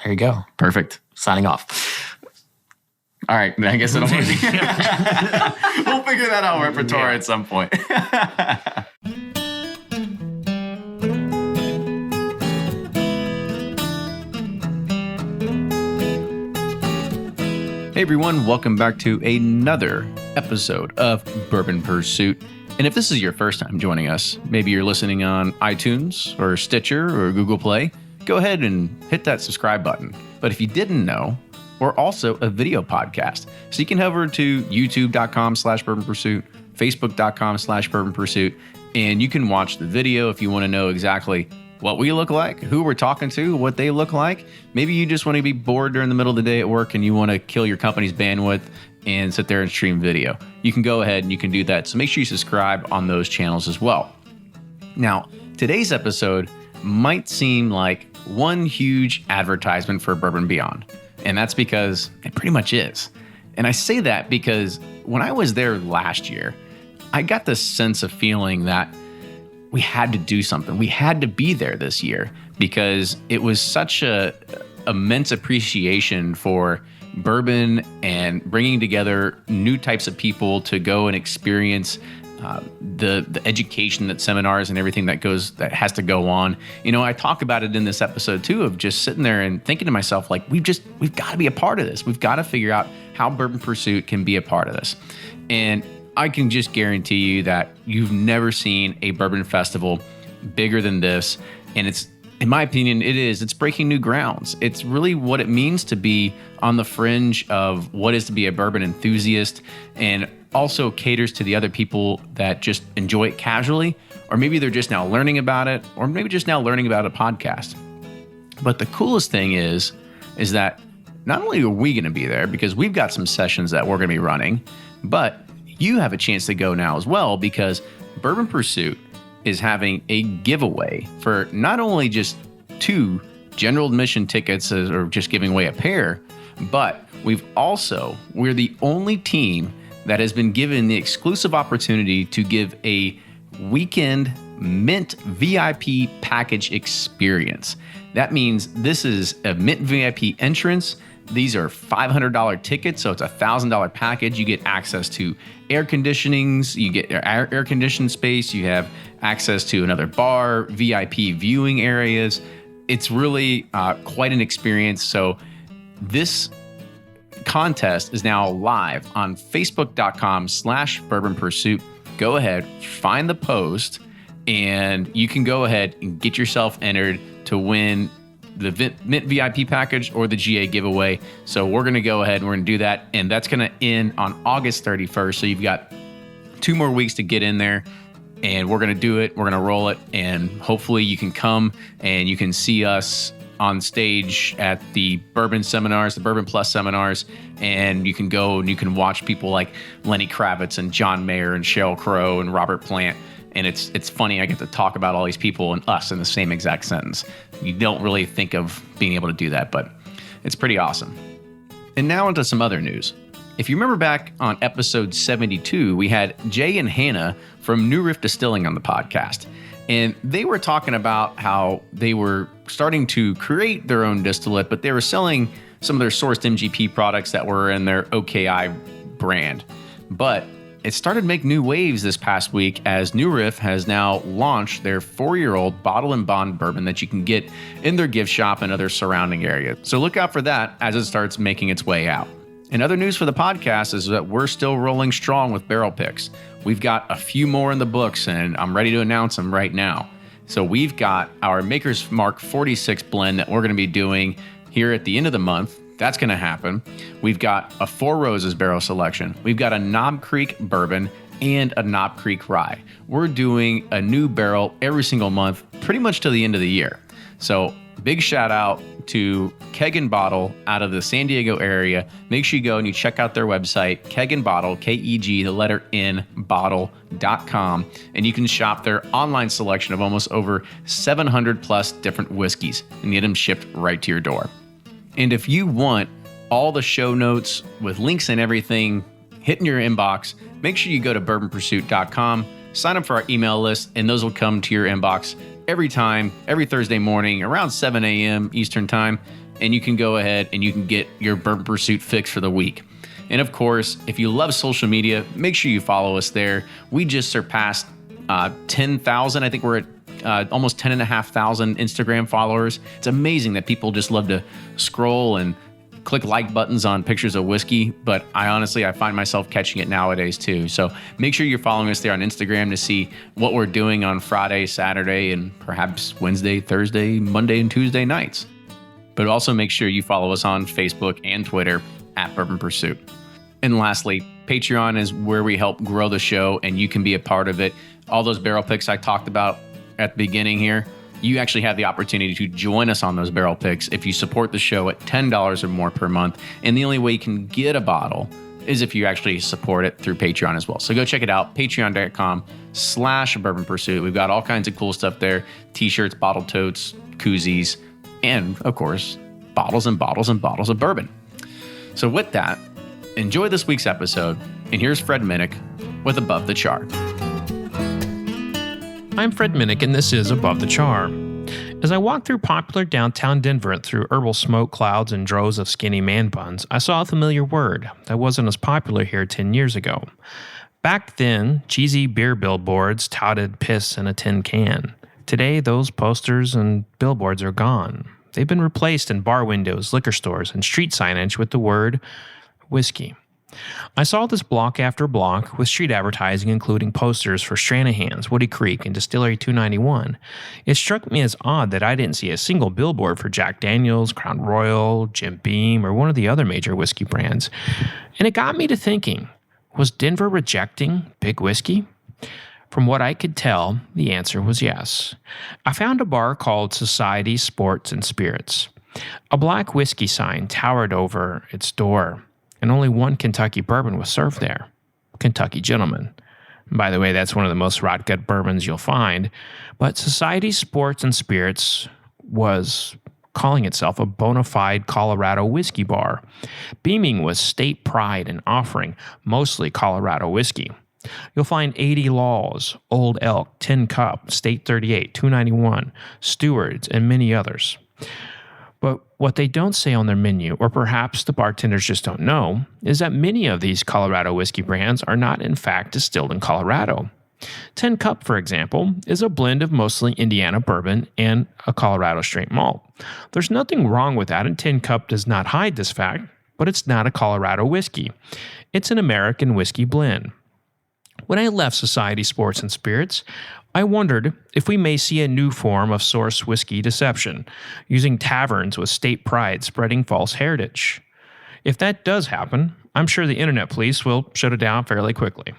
There you go. Perfect. Signing off. All right. I guess it'll we'll figure that out repertoire at some point. Hey everyone, welcome back to another episode of Bourbon Pursuit. And if this is your first time joining us, maybe you're listening on iTunes or Stitcher or Google Play, go ahead and hit that subscribe button. But if you didn't know, we're also a video podcast. So you can head over to youtube.com/Bourbon Pursuit, facebook.com/Bourbon Pursuit, and you can watch the video if you want to know exactly what we look like, who we're talking to, what they look like. Maybe you just want to be bored during the middle of the day at work and you want to kill your company's bandwidth and sit there and stream video. You can go ahead and you can do that. So make sure you subscribe on those channels as well. Now, today's episode might seem like one huge advertisement for Bourbon Beyond. And that's because it pretty much is. And I say that because when I was there last year, I got this sense of feeling that we had to do something. We had to be there this year because it was such a immense appreciation for bourbon and bringing together new types of people to go and experience the education, that seminars and everything that has to go on. You know, I talk about it in this episode too, of just sitting there and thinking to myself, like, we've got to be a part of this. We've got to figure out how Bourbon Pursuit can be a part of this. And I can just guarantee you that you've never seen a bourbon festival bigger than this. And it's, in my opinion, it's breaking new grounds. It's really what it means to be on the fringe of what is to be a bourbon enthusiast, and also caters to the other people that just enjoy it casually, or maybe they're just now learning about it, or maybe just now learning about a podcast. But the coolest thing is that not only are we going to be there because we've got some sessions that we're going to be running, but you have a chance to go now as well, because Bourbon Pursuit is having a giveaway for not only just 2 general admission tickets, or just giving away a pair, but we're the only team that has been given the exclusive opportunity to give a weekend Mint VIP package experience. That means this is a Mint VIP entrance. These are $500 tickets, so it's a $1,000 package. You get access to air conditionings, you get air conditioned space, you have access to another bar, VIP viewing areas. It's really quite an experience. So this contest is now live on facebook.com/Bourbon Pursuit. Go ahead, find the post, and you can go ahead and get yourself entered to win the Mint VIP package or the GA giveaway. So we're going to go ahead and we're going to do that. And that's going to end on August 31st. So you've got 2 more weeks to get in there, and we're going to do it. We're going to roll it. And hopefully you can come and you can see us on stage at the Bourbon seminars, the Bourbon Plus seminars. And you can go and you can watch people like Lenny Kravitz and John Mayer and Sheryl Crow and Robert Plant. And it's funny, I get to talk about all these people and us in the same exact sentence. You don't really think of being able to do that, but it's pretty awesome. And now onto some other news. If you remember back on episode 72, we had Jay and Hannah from New Riff Distilling on the podcast. And they were talking about how they were starting to create their own distillate, but they were selling some of their sourced MGP products that were in their OKI brand. But it started to make new waves this past week as New Riff has now launched their 4-year-old bottle and bond bourbon that you can get in their gift shop and other surrounding areas. So look out for that as it starts making its way out. And other news for the podcast is that we're still rolling strong with barrel picks. We've got a few more in the books, and I'm ready to announce them right now. So we've got our Maker's Mark 46 blend that we're going to be doing here at the end of the month. That's going to happen. We've got a 4 Roses barrel selection. We've got a Knob Creek bourbon and a Knob Creek rye. We're doing a new barrel every single month, pretty much to the end of the year. So big shout out to Keg and Bottle out of the San Diego area. Make sure you go and you check out their website, Keg and Bottle, K-E-G, the letter N, bottle.com. And you can shop their online selection of almost over 700 plus different whiskeys and get them shipped right to your door. And if you want all the show notes with links and everything hitting your inbox, make sure you go to bourbonpursuit.com, sign up for our email list, and those will come to your inbox every Thursday morning around 7 a.m. Eastern time. and you can go ahead and you can get your Bourbon Pursuit fix for the week. And of course, if you love social media, make sure you follow us there. We just surpassed 10,000. I think we're at almost 10,500 Instagram followers. It's amazing that people just love to scroll and click like buttons on pictures of whiskey, but I find myself catching it nowadays too. So make sure you're following us there on Instagram to see what we're doing on Friday, Saturday, and perhaps Wednesday, Thursday, Monday, and Tuesday nights. But also make sure you follow us on Facebook and Twitter at Bourbon Pursuit. And lastly, Patreon is where we help grow the show, and you can be a part of it. All those barrel picks I talked about at the beginning here, you actually have the opportunity to join us on those barrel picks if you support the show at $10 or more per month. And the only way you can get a bottle is if you actually support it through Patreon as well. So go check it out, patreon.com/Bourbon Pursuit. We've got all kinds of cool stuff there: t-shirts, bottle totes, koozies, and of course, bottles and bottles and bottles of bourbon. So with that, enjoy this week's episode, and here's Fred Minnick with Above the Char. I'm Fred Minnick, and this is Above the Char. As I walked through popular downtown Denver and through herbal smoke clouds and droves of skinny man buns, I saw a familiar word that wasn't as popular here 10 years ago. Back then, cheesy beer billboards touted piss in a tin can. Today, those posters and billboards are gone. They've been replaced in bar windows, liquor stores, and street signage with the word whiskey. I saw this block after block with street advertising, including posters for Stranahan's, Woody Creek, and Distillery 291. It struck me as odd that I didn't see a single billboard for Jack Daniel's, Crown Royal, Jim Beam, or one of the other major whiskey brands. And it got me to thinking, was Denver rejecting big whiskey? From what I could tell, the answer was yes. I found a bar called Society Sports and Spirits. A black whiskey sign towered over its door, and only one Kentucky bourbon was served there, Kentucky Gentleman. By the way, that's one of the most rot-gut bourbons you'll find, but Society Sports and Spirits was calling itself a bona fide Colorado whiskey bar, beaming with state pride and offering mostly Colorado whiskey. You'll find 80 Laws, Old Elk, Tin Cup, State 38, 291, Stewards, and many others. But what they don't say on their menu, or perhaps the bartenders just don't know, is that many of these Colorado whiskey brands are not in fact distilled in Colorado. Tin Cup, for example, is a blend of mostly Indiana bourbon and a Colorado straight malt. There's nothing wrong with that, and Tin Cup does not hide this fact, but it's not a Colorado whiskey. It's an American whiskey blend. When I left Society Sports and Spirits, I wondered if we may see a new form of source whiskey deception, using taverns with state pride spreading false heritage. If that does happen, I'm sure the internet police will shut it down fairly quickly.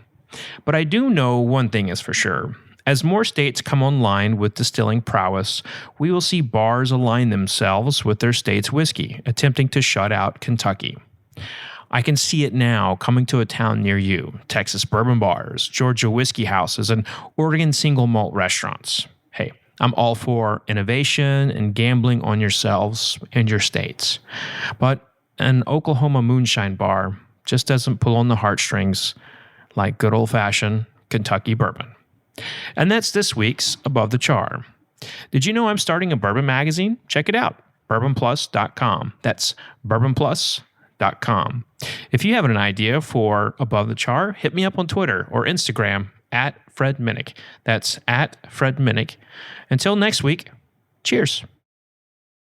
But I do know one thing is for sure. As more states come online with distilling prowess, we will see bars align themselves with their state's whiskey, attempting to shut out Kentucky. I can see it now coming to a town near you: Texas bourbon bars, Georgia whiskey houses, and Oregon single malt restaurants. Hey, I'm all for innovation and gambling on yourselves and your states. But an Oklahoma moonshine bar just doesn't pull on the heartstrings like good old-fashioned Kentucky bourbon. And that's this week's Above the Char. Did you know I'm starting a bourbon magazine? Check it out, bourbonplus.com. That's bourbonplus.com. If you have an idea for Above the Char, hit me up on Twitter or Instagram at Fred Minnick. That's at Fred Minnick. Until next week, cheers.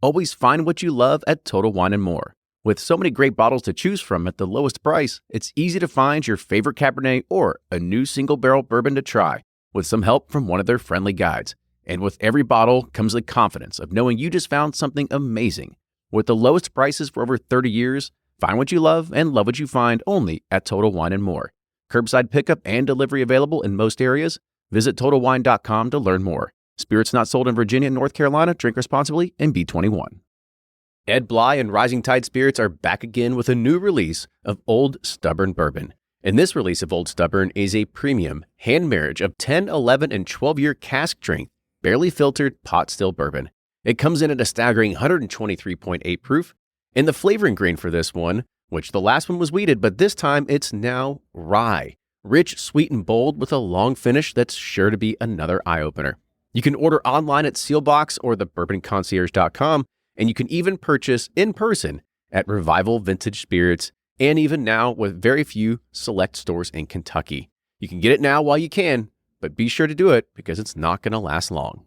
Always find what you love at Total Wine & More. With so many great bottles to choose from at the lowest price, it's easy to find your favorite Cabernet or a new single barrel bourbon to try with some help from one of their friendly guides. And with every bottle comes the confidence of knowing you just found something amazing. With the lowest prices for over 30 years, find what you love and love what you find only at Total Wine & More. Curbside pickup and delivery available in most areas. Visit TotalWine.com to learn more. Spirits not sold in Virginia and North Carolina. Drink responsibly and be 21. Ed Bly and Rising Tide Spirits are back again with a new release of Old Stubborn Bourbon. And this release of Old Stubborn is a premium hand marriage of 10, 11, and 12-year cask strength, barely filtered pot still bourbon. It comes in at a staggering 123.8 proof. And the flavoring grain for this one, which the last one was wheated, but this time it's now rye. Rich, sweet, and bold with a long finish that's sure to be another eye-opener. You can order online at Sealbox or thebourbonconcierge.com, And you can even purchase in person at Revival Vintage Spirits, and even now with very few select stores in Kentucky. You can get it now while you can, but be sure to do it because it's not going to last long.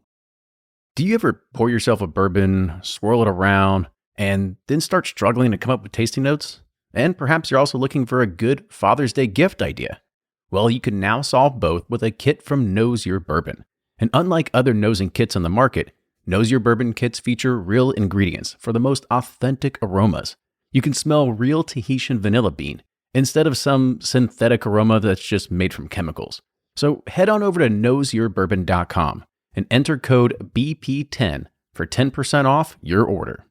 Do you ever pour yourself a bourbon, swirl it around, and then start struggling to come up with tasting notes? And perhaps you're also looking for a good Father's Day gift idea. Well, you can now solve both with a kit from Knows Your Bourbon. And unlike other nosing kits on the market, Knows Your Bourbon kits feature real ingredients for the most authentic aromas. You can smell real Tahitian vanilla bean instead of some synthetic aroma that's just made from chemicals. So head on over to knowsyourbourbon.com and enter code BP10 for 10% off your order.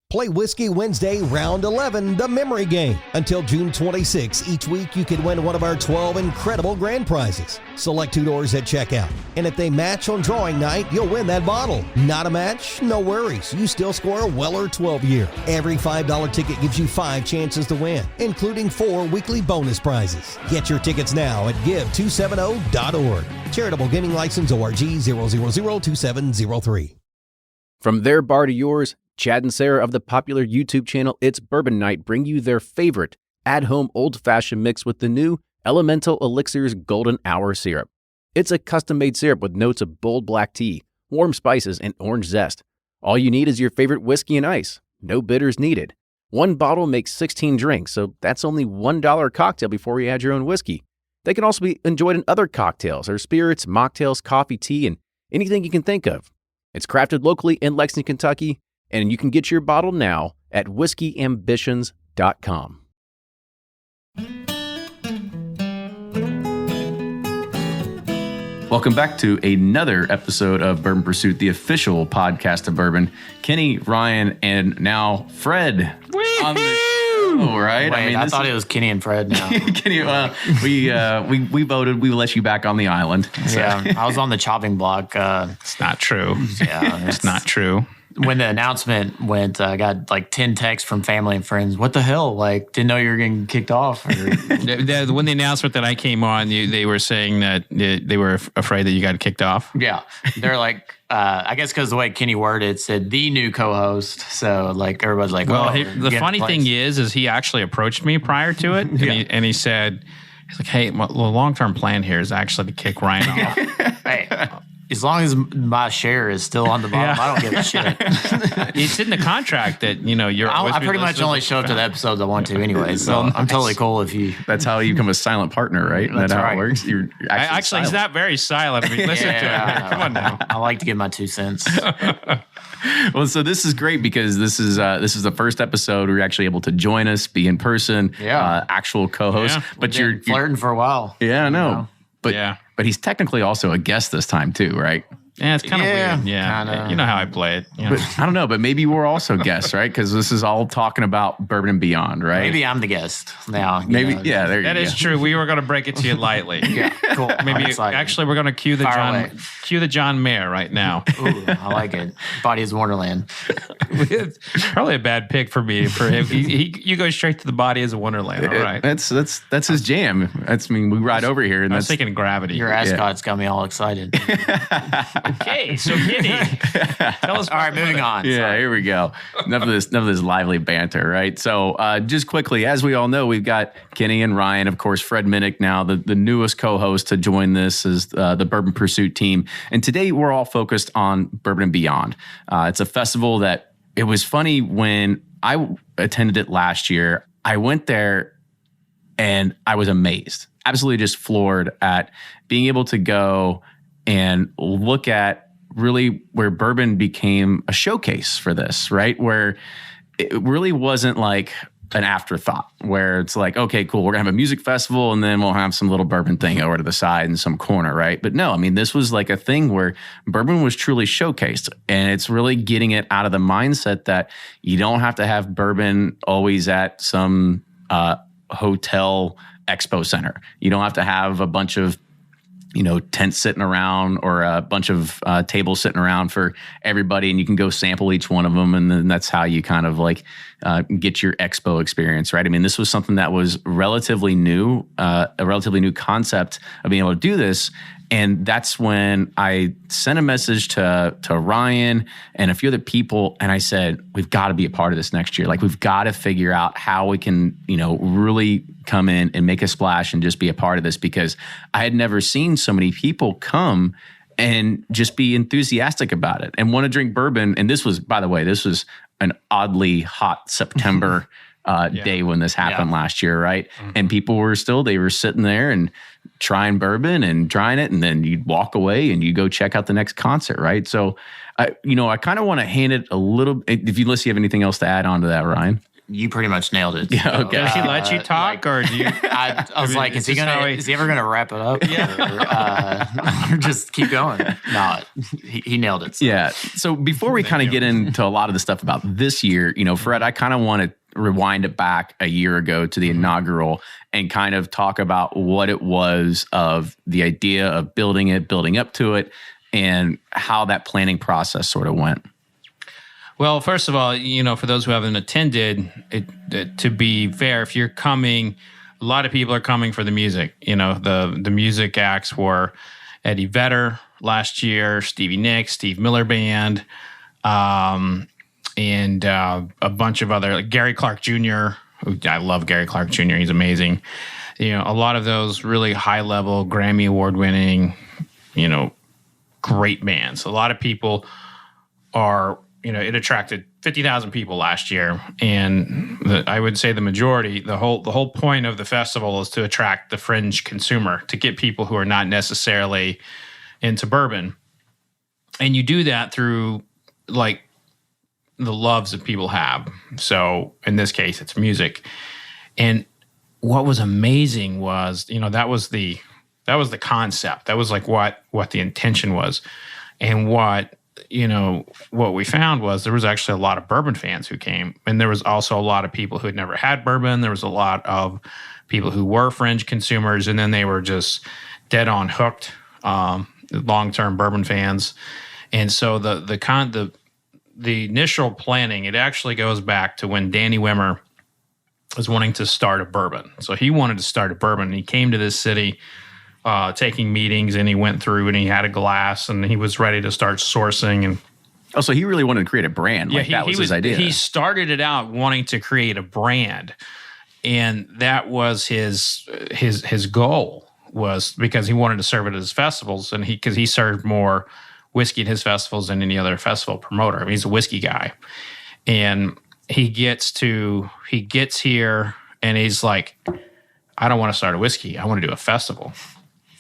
Play Whiskey Wednesday, Round 11, the memory game. Until June 26, each week you can win one of our 12 incredible grand prizes. Select $2 at checkout. And if they match on drawing night, you'll win that bottle. Not a match? No worries. You still score a Weller 12-year. Every $5 ticket gives you 5 chances to win, including 4 weekly bonus prizes. Get your tickets now at give270.org. Charitable Gaming License ORG 0002703. From their bar to yours, Chad and Sarah of the popular YouTube channel It's Bourbon Night bring you their favorite at-home old-fashioned mix with the new Elemental Elixir's Golden Hour Syrup. It's a custom-made syrup with notes of bold black tea, warm spices, and orange zest. All you need is your favorite whiskey and ice. No bitters needed. One bottle makes 16 drinks, so that's only $1 a cocktail before you add your own whiskey. They can also be enjoyed in other cocktails or spirits, mocktails, coffee, tea, and anything you can think of. It's crafted locally in Lexington, Kentucky, and you can get your bottle now at whiskeyambitions.com. Welcome back to another episode of Bourbon Pursuit, the official podcast of bourbon. Kenny, Ryan, and now Fred on the show, right? Wait, I thought it was Kenny and Fred now. Kenny, we voted. We let you back on the island. So. Yeah, I was on the chopping block. It's not true. Yeah, It's not true. When the announcement went, I got like 10 texts from family and friends. What the hell? Like, didn't know you were getting kicked off. When the announcement that I came on, they were saying that they were afraid that you got kicked off. Yeah. They're like, I guess because the way Kenny worded it said the new co-host. So like everybody's like, well, the funny thing is he actually approached me prior to it. And he said, he's like, hey, the long-term plan here is actually to kick Ryan off. Hey. As long as my share is still on the bottom, I don't give a shit. It's in the contract that, you're I pretty much only show up to the episodes I want to anyway, so I'm totally cool if you... That's how you become a silent partner, right? That's how right. it works? You're actually he's not very silent. I mean, listen to him. Come on now. I like to give my 2 cents. Well, so this is great because this is the first episode where you're actually able to join us, be in person, actual co-host. Yeah. But you're flirting for a while. Yeah, I know. But he's technically also a guest this time too, right? Yeah, it's kind of weird. Yeah, kinda. You know how I play it. But I don't know, but maybe we're also guests, right? Because this is all talking about bourbon and beyond, right? Maybe I'm the guest now. Maybe, there you go. That is true. We were going to break it to you lightly. Yeah, cool. Maybe actually we're going to cue the John Mayer right now. Ooh, I like it. Body is Wonderland. Probably a bad pick for me. For him, you go straight to the Body is a Wonderland. All right, that's his jam. We ride over here, and I was thinking Gravity. Your ascot's got me all excited. Okay, so Kenny, tell us. All right, moving on. Yeah, Sorry. here we go. Enough of this lively banter, right? So, just quickly, as we all know, we've got Kenny and Ryan, of course, Fred Minnick now, the newest co-host to join this is the Bourbon Pursuit team. And today we're all focused on Bourbon and Beyond. It's a festival that it was funny when I attended it last year. I went there and I was amazed, absolutely just floored at being able to go and look at really where bourbon became a showcase for this, right? Where it really wasn't like an afterthought where it's like, okay, cool, we're gonna have a music festival and then we'll have some little bourbon thing over to the side in some corner, right? But no, I mean, this was like a thing where bourbon was truly showcased, and it's really getting it out of the mindset that you don't have to have bourbon always at some hotel expo center. You don't have to have a bunch of tents sitting around or a bunch of tables sitting around for everybody, and you can go sample each one of them, and then that's how you kind of like get your expo experience, right? I mean, this was something that was relatively new, a relatively new concept of being able to do this, And that's when I sent a message to Ryan and a few other people, and I said, we've got to be a part of this next year. Like, we've got to figure out how we can, really come in and make a splash and just be a part of this, because I had never seen so many people come and just be enthusiastic about it and want to drink bourbon. And this was, by the way, an oddly hot September day when this happened last year, right? Mm-hmm. And people were sitting there and trying bourbon and trying it, and then you'd walk away and you go check out the next concert, right? So, I kind of want to hand it a little. If you have anything else to add on to that, Ryan. You pretty much nailed it. Yeah. Okay. Does he let you talk, or do you? I was like, is he ever gonna wrap it up? Yeah. Or just keep going? No, he nailed it. So. Yeah. So before we kind of get into a lot of the stuff about this year, Fred, I kind of want to rewind it back a year ago to the inaugural and kind of talk about what it was of the idea of building up to it, and how that planning process sort of went. Well, first of all, for those who haven't attended, to be fair, if you're coming, a lot of people are coming for the music. The music acts were Eddie Vedder last year, Stevie Nicks, Steve Miller Band, and a bunch of other, like Gary Clark Jr. I love Gary Clark Jr. He's amazing. A lot of those really high level Grammy Award winning, great bands. A lot of people are. It attracted 50,000 people last year, and I would say the majority, the whole point of the festival is to attract the fringe consumer, to get people who are not necessarily into bourbon, and you do that through like the loves that people have. So in this case, it's music, and what was amazing was that was the concept. That was like what the intention was, and what we found was there was actually a lot of bourbon fans who came, and there was also a lot of people who had never had bourbon. There was a lot of people who were fringe consumers, and then they were just dead on hooked, long-term bourbon fans. And so the initial planning, it actually goes back to when Danny Wimmer was wanting to start a bourbon. So he wanted to start a bourbon. He came to this city taking meetings, and he went through and he had a glass and he was ready to start sourcing. And so he really wanted to create a brand. That was his idea. He started it out wanting to create a brand, and that was his goal, was because he wanted to serve it at his festivals, and because he served more whiskey at his festivals than any other festival promoter. I mean, he's a whiskey guy, and he gets here and he's like, I don't want to start a whiskey. I want to do a festival.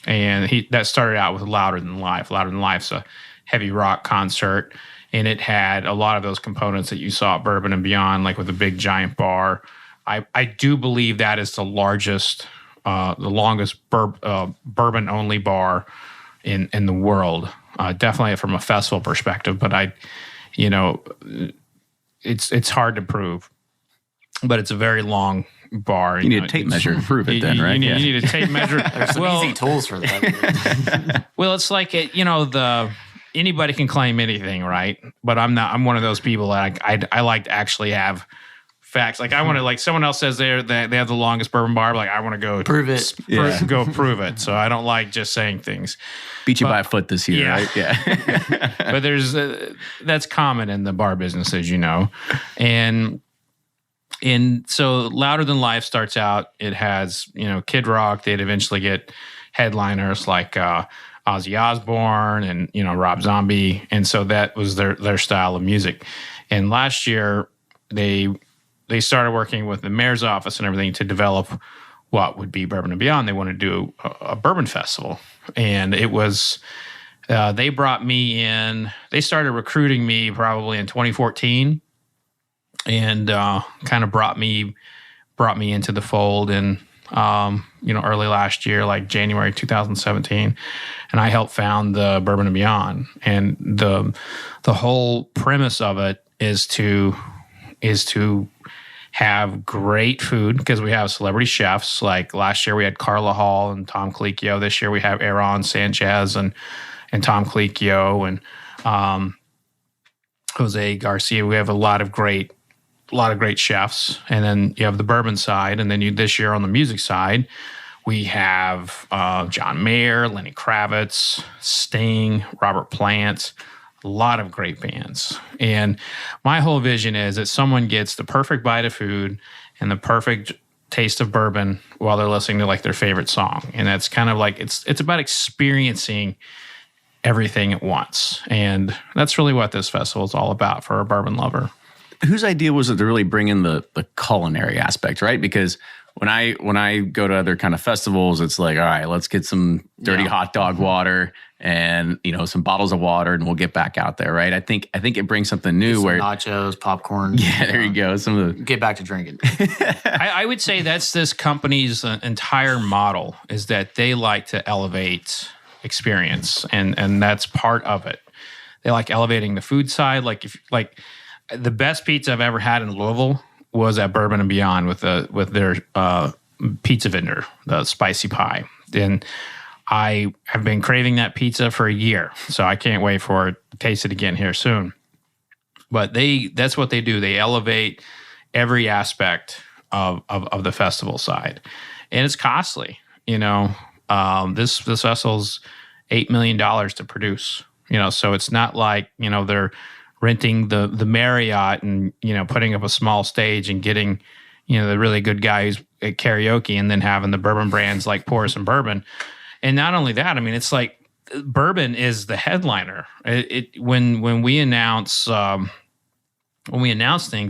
And that started out with Louder Than Life. Louder Than Life's a heavy rock concert, and it had a lot of those components that you saw at Bourbon and Beyond, like with a big giant bar. I do believe that is the largest, the longest bourbon only bar in the world. Definitely from a festival perspective, but it's hard to prove, but it's a very long bar. You need a tape measure to prove it, right? You need a tape measure. There's some easy tools for that. Well, it's like anybody can claim anything, right? But I'm not. I'm one of those people that I like to actually have facts. Like I want to, like someone else says they have the longest bourbon bar. Like I want to go prove it. Go prove it. So I don't like just saying things. Beat you by a foot this year, right? Yeah. But there's that's common in the bar business, as you know, And so Louder Than Life starts out, it has, Kid Rock. They'd eventually get headliners like Ozzy Osbourne and, Rob Zombie. And so that was their style of music. And last year, they started working with the mayor's office and everything to develop what would be Bourbon and Beyond. They wanted to do a bourbon festival. And it was, they brought me in, they started recruiting me probably in 2014. And kind of brought me into the fold in early last year, like January 2017, and I helped found the Bourbon and Beyond. And the whole premise of it is to have great food, because we have celebrity chefs. Like last year we had Carla Hall and Tom Colicchio. This year we have Aaron Sanchez and Tom Colicchio and Jose Garcia. We have a lot of great chefs. And then you have the bourbon side. And then this year on the music side, We have John Mayer, Lenny Kravitz, Sting, Robert Plant, a lot of great bands. And my whole vision is that someone gets the perfect bite of food and the perfect taste of bourbon while they're listening to like their favorite song. And that's kind of like, it's about experiencing everything at once. And that's really what this festival is all about for a bourbon lover. Whose idea was it to really bring in the culinary aspect, right? Because when I go to other kind of festivals, it's like, all right, let's get some dirty hot dog water and, you know, some bottles of water and we'll get back out there, right? I think it brings something new Some where nachos, popcorn. Yeah, there you go. Some of the Get back to drinking. I would say that's this company's entire model is that they like to elevate experience, and that's part of it. They like elevating the food side. Like the best pizza I've ever had in Louisville was at Bourbon and Beyond with their pizza vendor, the spicy pie. And I have been craving that pizza for a year, so I can't wait for it to taste it again here soon. But that's what they do. They elevate every aspect of the festival side, and it's costly. You know, this festival's $8 million to produce. You know, so it's not like, you know, they're renting the Marriott and, you know, putting up a small stage and getting, you know, the really good guy who's at karaoke and then having the bourbon brands like pour some bourbon. And not only that, I mean, it's like bourbon is the headliner. When we announce things,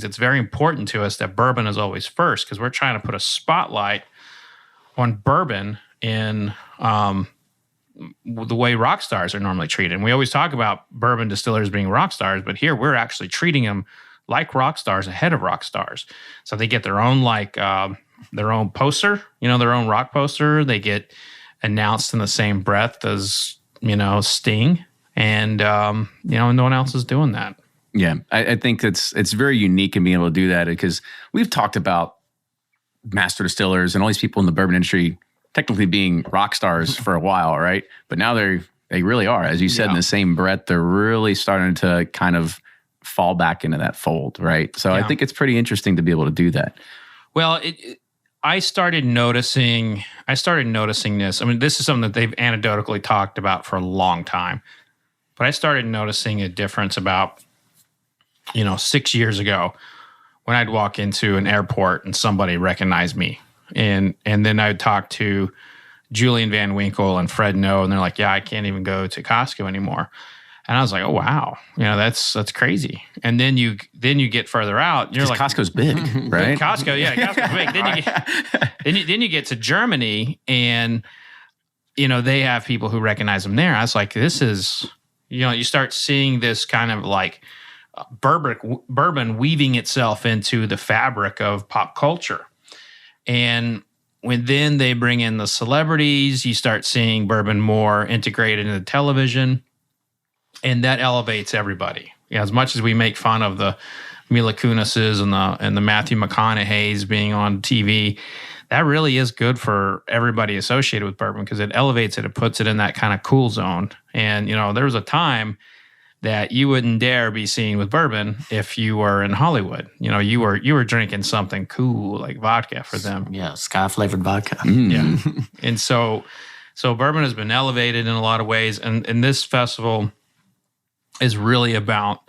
it's very important to us that bourbon is always first, because we're trying to put a spotlight on bourbon in the way rock stars are normally treated. And we always talk about bourbon distillers being rock stars, but here we're actually treating them like rock stars ahead of rock stars. So they get their own their own poster, you know, their own rock poster. They get announced in the same breath as, you know, Sting, and you know, no one else is doing that. Yeah, I think it's very unique in being able to do that, because we've talked about master distillers and all these people in the bourbon industry technically being rock stars for a while, right? But now they really are. As you said, in the same breath, they're really starting to kind of fall back into that fold, right? So I think it's pretty interesting to be able to do that. Well, I started noticing this. I mean, this is something that they've anecdotally talked about for a long time. But I started noticing a difference about, you know, 6 years ago when I'd walk into an airport and somebody recognized me. And then I'd talk to Julian Van Winkle and Fred No, and they're like, yeah, I can't even go to Costco anymore. And I was like, oh, wow. You know, that's crazy. And then you get further out, and you're like, Costco's big, right? Costco's big. Then you get to Germany, and, you know, they have people who recognize them there. I was like, this is, you know, you start seeing this kind of like bourbon weaving itself into the fabric of pop culture. And when then they bring in the celebrities, you start seeing bourbon more integrated into television, and that elevates everybody. You know, as much as we make fun of the Mila Kunises and the Matthew McConaughey's being on TV, that really is good for everybody associated with bourbon, because it elevates it. It puts it in that kind of cool zone. And, you know, there was a time that you wouldn't dare be seen with bourbon if you were in Hollywood. You know, you were drinking something cool like vodka for them. Yeah, sky-flavored vodka. Yeah. And so bourbon has been elevated in a lot of ways. And this festival is really about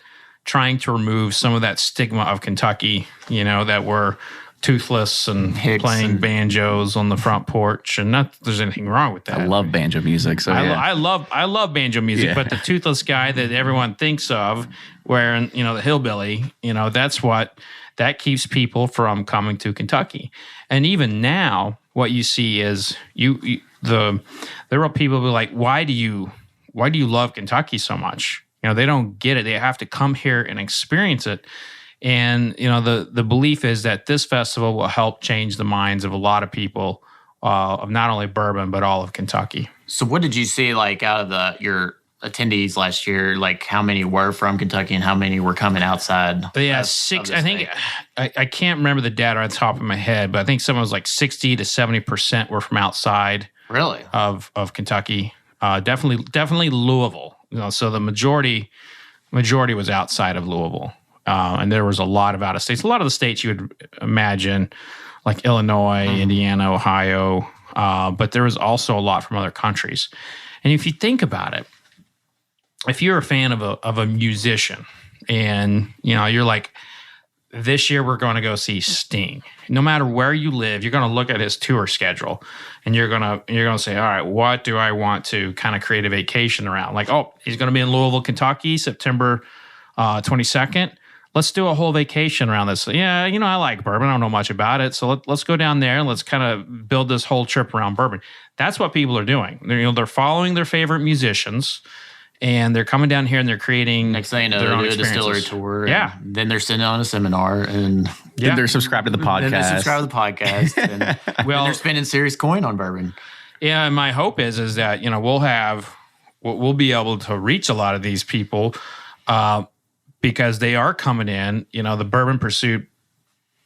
trying to remove some of that stigma of Kentucky, you know, that we're toothless and playing banjos on the front porch, and not that there's anything wrong with that. I love banjo music. So I love banjo music, but the toothless guy that everyone thinks of wearing, you know, the hillbilly, you know, that keeps people from coming to Kentucky. And even now, what you see is there are people who are like, why do you love Kentucky so much? You know, they don't get it. They have to come here and experience it. And, you know, the belief is that this festival will help change the minds of a lot of people of not only bourbon, but all of Kentucky. So what did you see, like, out of your attendees last year? Like, how many were from Kentucky and how many were coming outside? Yeah, six. I think I can't remember the data on the top of my head, but I think someone was like 60 to 70% were from outside. Really? Of Kentucky. Definitely Louisville. You know, so the majority was outside of Louisville. And there was a lot of out of states. A lot of the states you would imagine, like Illinois, Indiana, Ohio, but there was also a lot from other countries. And if you think about it, if you're a fan of a musician and, you're like, this year we're going to go see Sting. No matter where you live, you're going to look at his tour schedule and you're going to say, all right, what do I want to kind of create a vacation around? Like, oh, he's going to be in Louisville, Kentucky, September 22nd. Let's do a whole vacation around this. Yeah, I like bourbon. I don't know much about it. So let's go down there and let's kind of build this whole trip around bourbon. That's what people are doing. They're following their favorite musicians. And they're coming down here and they're creating next thing you know, they're doing a distillery tour. Yeah. Then they're sitting on a seminar and then they're subscribed to the podcast. Then they subscribe to the podcast. And well, they're spending serious coin on bourbon. Yeah. And my hope is that, we'll be able to reach a lot of these people because they are coming in. The Bourbon Pursuit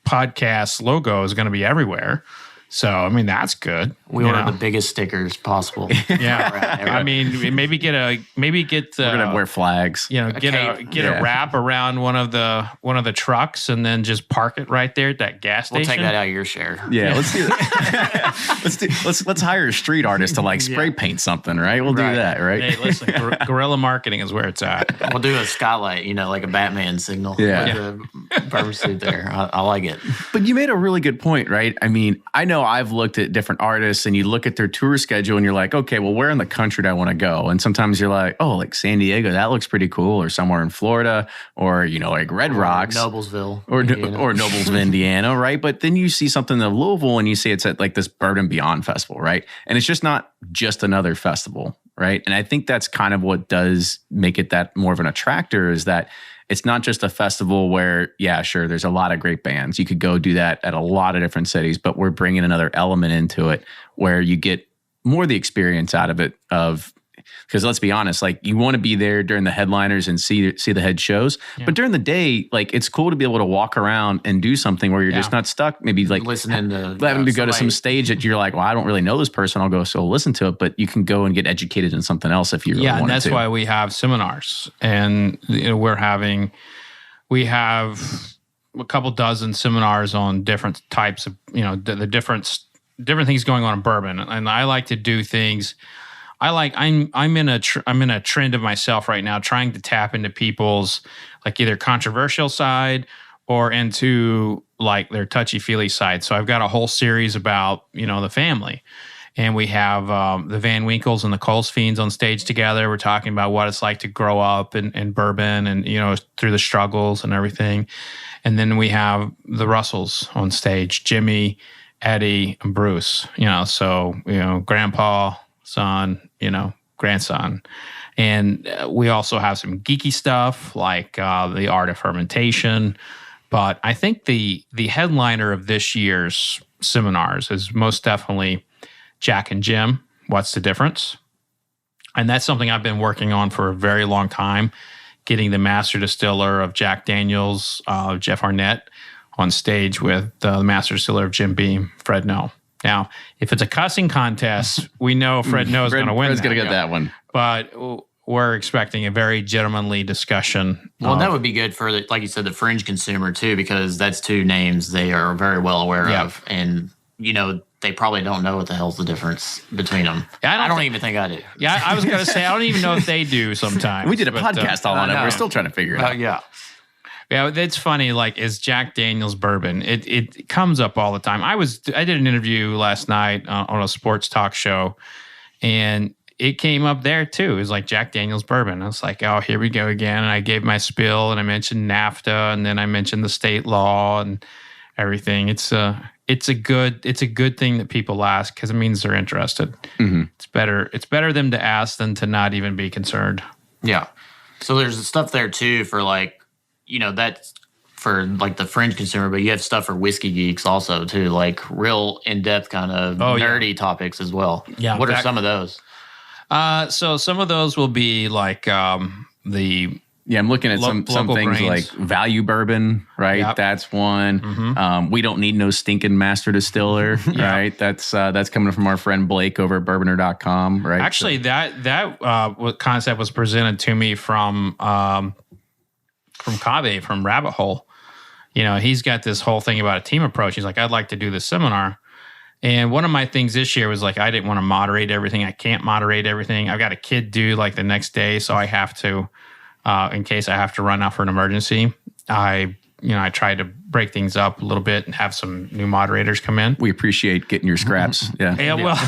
podcast logo is going to be everywhere. So, I mean, that's good. We order the biggest stickers possible. Yeah. I mean, maybe get we're going to wear flags. Get a wrap around one of the trucks and then just park it right there at that gas station. We'll take that out of your share. Yeah, let's do that. let's hire a street artist to spray paint something, right? We'll do that, right? Hey, listen, guerrilla marketing is where it's at. We'll do a skylight, like a Batman signal. Yeah. Like a Bourbon Pursuit there. I like it. But you made a really good point, right? I mean, I know I've looked at different artists and you look at their tour schedule and you're like, okay, well, where in the country do I want to go? And sometimes you're like, oh, like San Diego, that looks pretty cool, or somewhere in Florida, or, like Red Rocks. Noblesville. Or Noblesville, Indiana, right? But then you see something in Louisville and you see it's at like this Bourbon Beyond Festival, right? And it's just not just another festival, right? And I think that's kind of what does make it that more of an attractor is that it's not just a festival where, yeah, sure, there's a lot of great bands. You could go do that at a lot of different cities, but we're bringing another element into it where you get more the experience out of it because let's be honest, like you want to be there during the headliners and see the head shows, but during the day, like it's cool to be able to walk around and do something where you're just not stuck. Maybe like listening to having to go to some stage that you're like, well, I don't really know this person. I'll go listen to it, but you can go and get educated in something else if you really want to. And that's why we have seminars, and we have a couple dozen seminars on different types of the different things going on in bourbon, and I like to do things. I'm in a trend of myself right now, trying to tap into people's like either controversial side or into like their touchy-feely side. So I've got a whole series about the family, and we have the Van Winkles and the Coles Fiends on stage together. We're talking about what it's like to grow up in bourbon and through the struggles and everything. And then we have the Russells on stage, Jimmy, Eddie, and Bruce. Grandpa, son, grandson. And we also have some geeky stuff like the art of fermentation. But I think the headliner of this year's seminars is most definitely Jack and Jim, What's the Difference? And that's something I've been working on for a very long time, getting the master distiller of Jack Daniels, Jeff Arnett, on stage with the master distiller of Jim Beam, Fred No. Now, if it's a cussing contest, we know Fred No is going to win. Fred's going to get that one. But we're expecting a very gentlemanly discussion. Well, that would be good for, like you said, the fringe consumer too, because that's two names they are very well aware of. And, they probably don't know what the hell's the difference between them. Yeah, I don't even think I do. Yeah, I was going to say, I don't even know if they do sometimes. We did a podcast all on it. We're still trying to figure it out. Yeah. Yeah, it's funny. Like, is Jack Daniel's bourbon? It comes up all the time. I did an interview last night on a sports talk show, and it came up there too. It was like Jack Daniel's bourbon. I was like, oh, here we go again. And I gave my spiel, and I mentioned NAFTA, and then I mentioned the state law and everything. It's a good thing that people ask because it means they're interested. Mm-hmm. It's better them to ask than to not even be concerned. Yeah. So there's stuff there too for like, that's for like the fringe consumer, but you have stuff for whiskey geeks also too, like real in-depth kind of nerdy topics as well. Yeah. What are some of those? So some of those will be like the I'm looking at some things like value bourbon, right? Yep. That's one. Mm-hmm. We don't need no stinking master distiller, right? That's coming from our friend Blake over at bourboner.com, right? Actually, that concept was presented to me from Kave, from Rabbit Hole. He's got this whole thing about a team approach. He's like, I'd like to do this seminar. And one of my things this year was like, I didn't want to moderate everything. I can't moderate everything. I've got a kid due like the next day. So I have to, in case I have to run out for an emergency, I try to break things up a little bit and have some new moderators come in. We appreciate getting your scraps. Yeah. Yeah, well,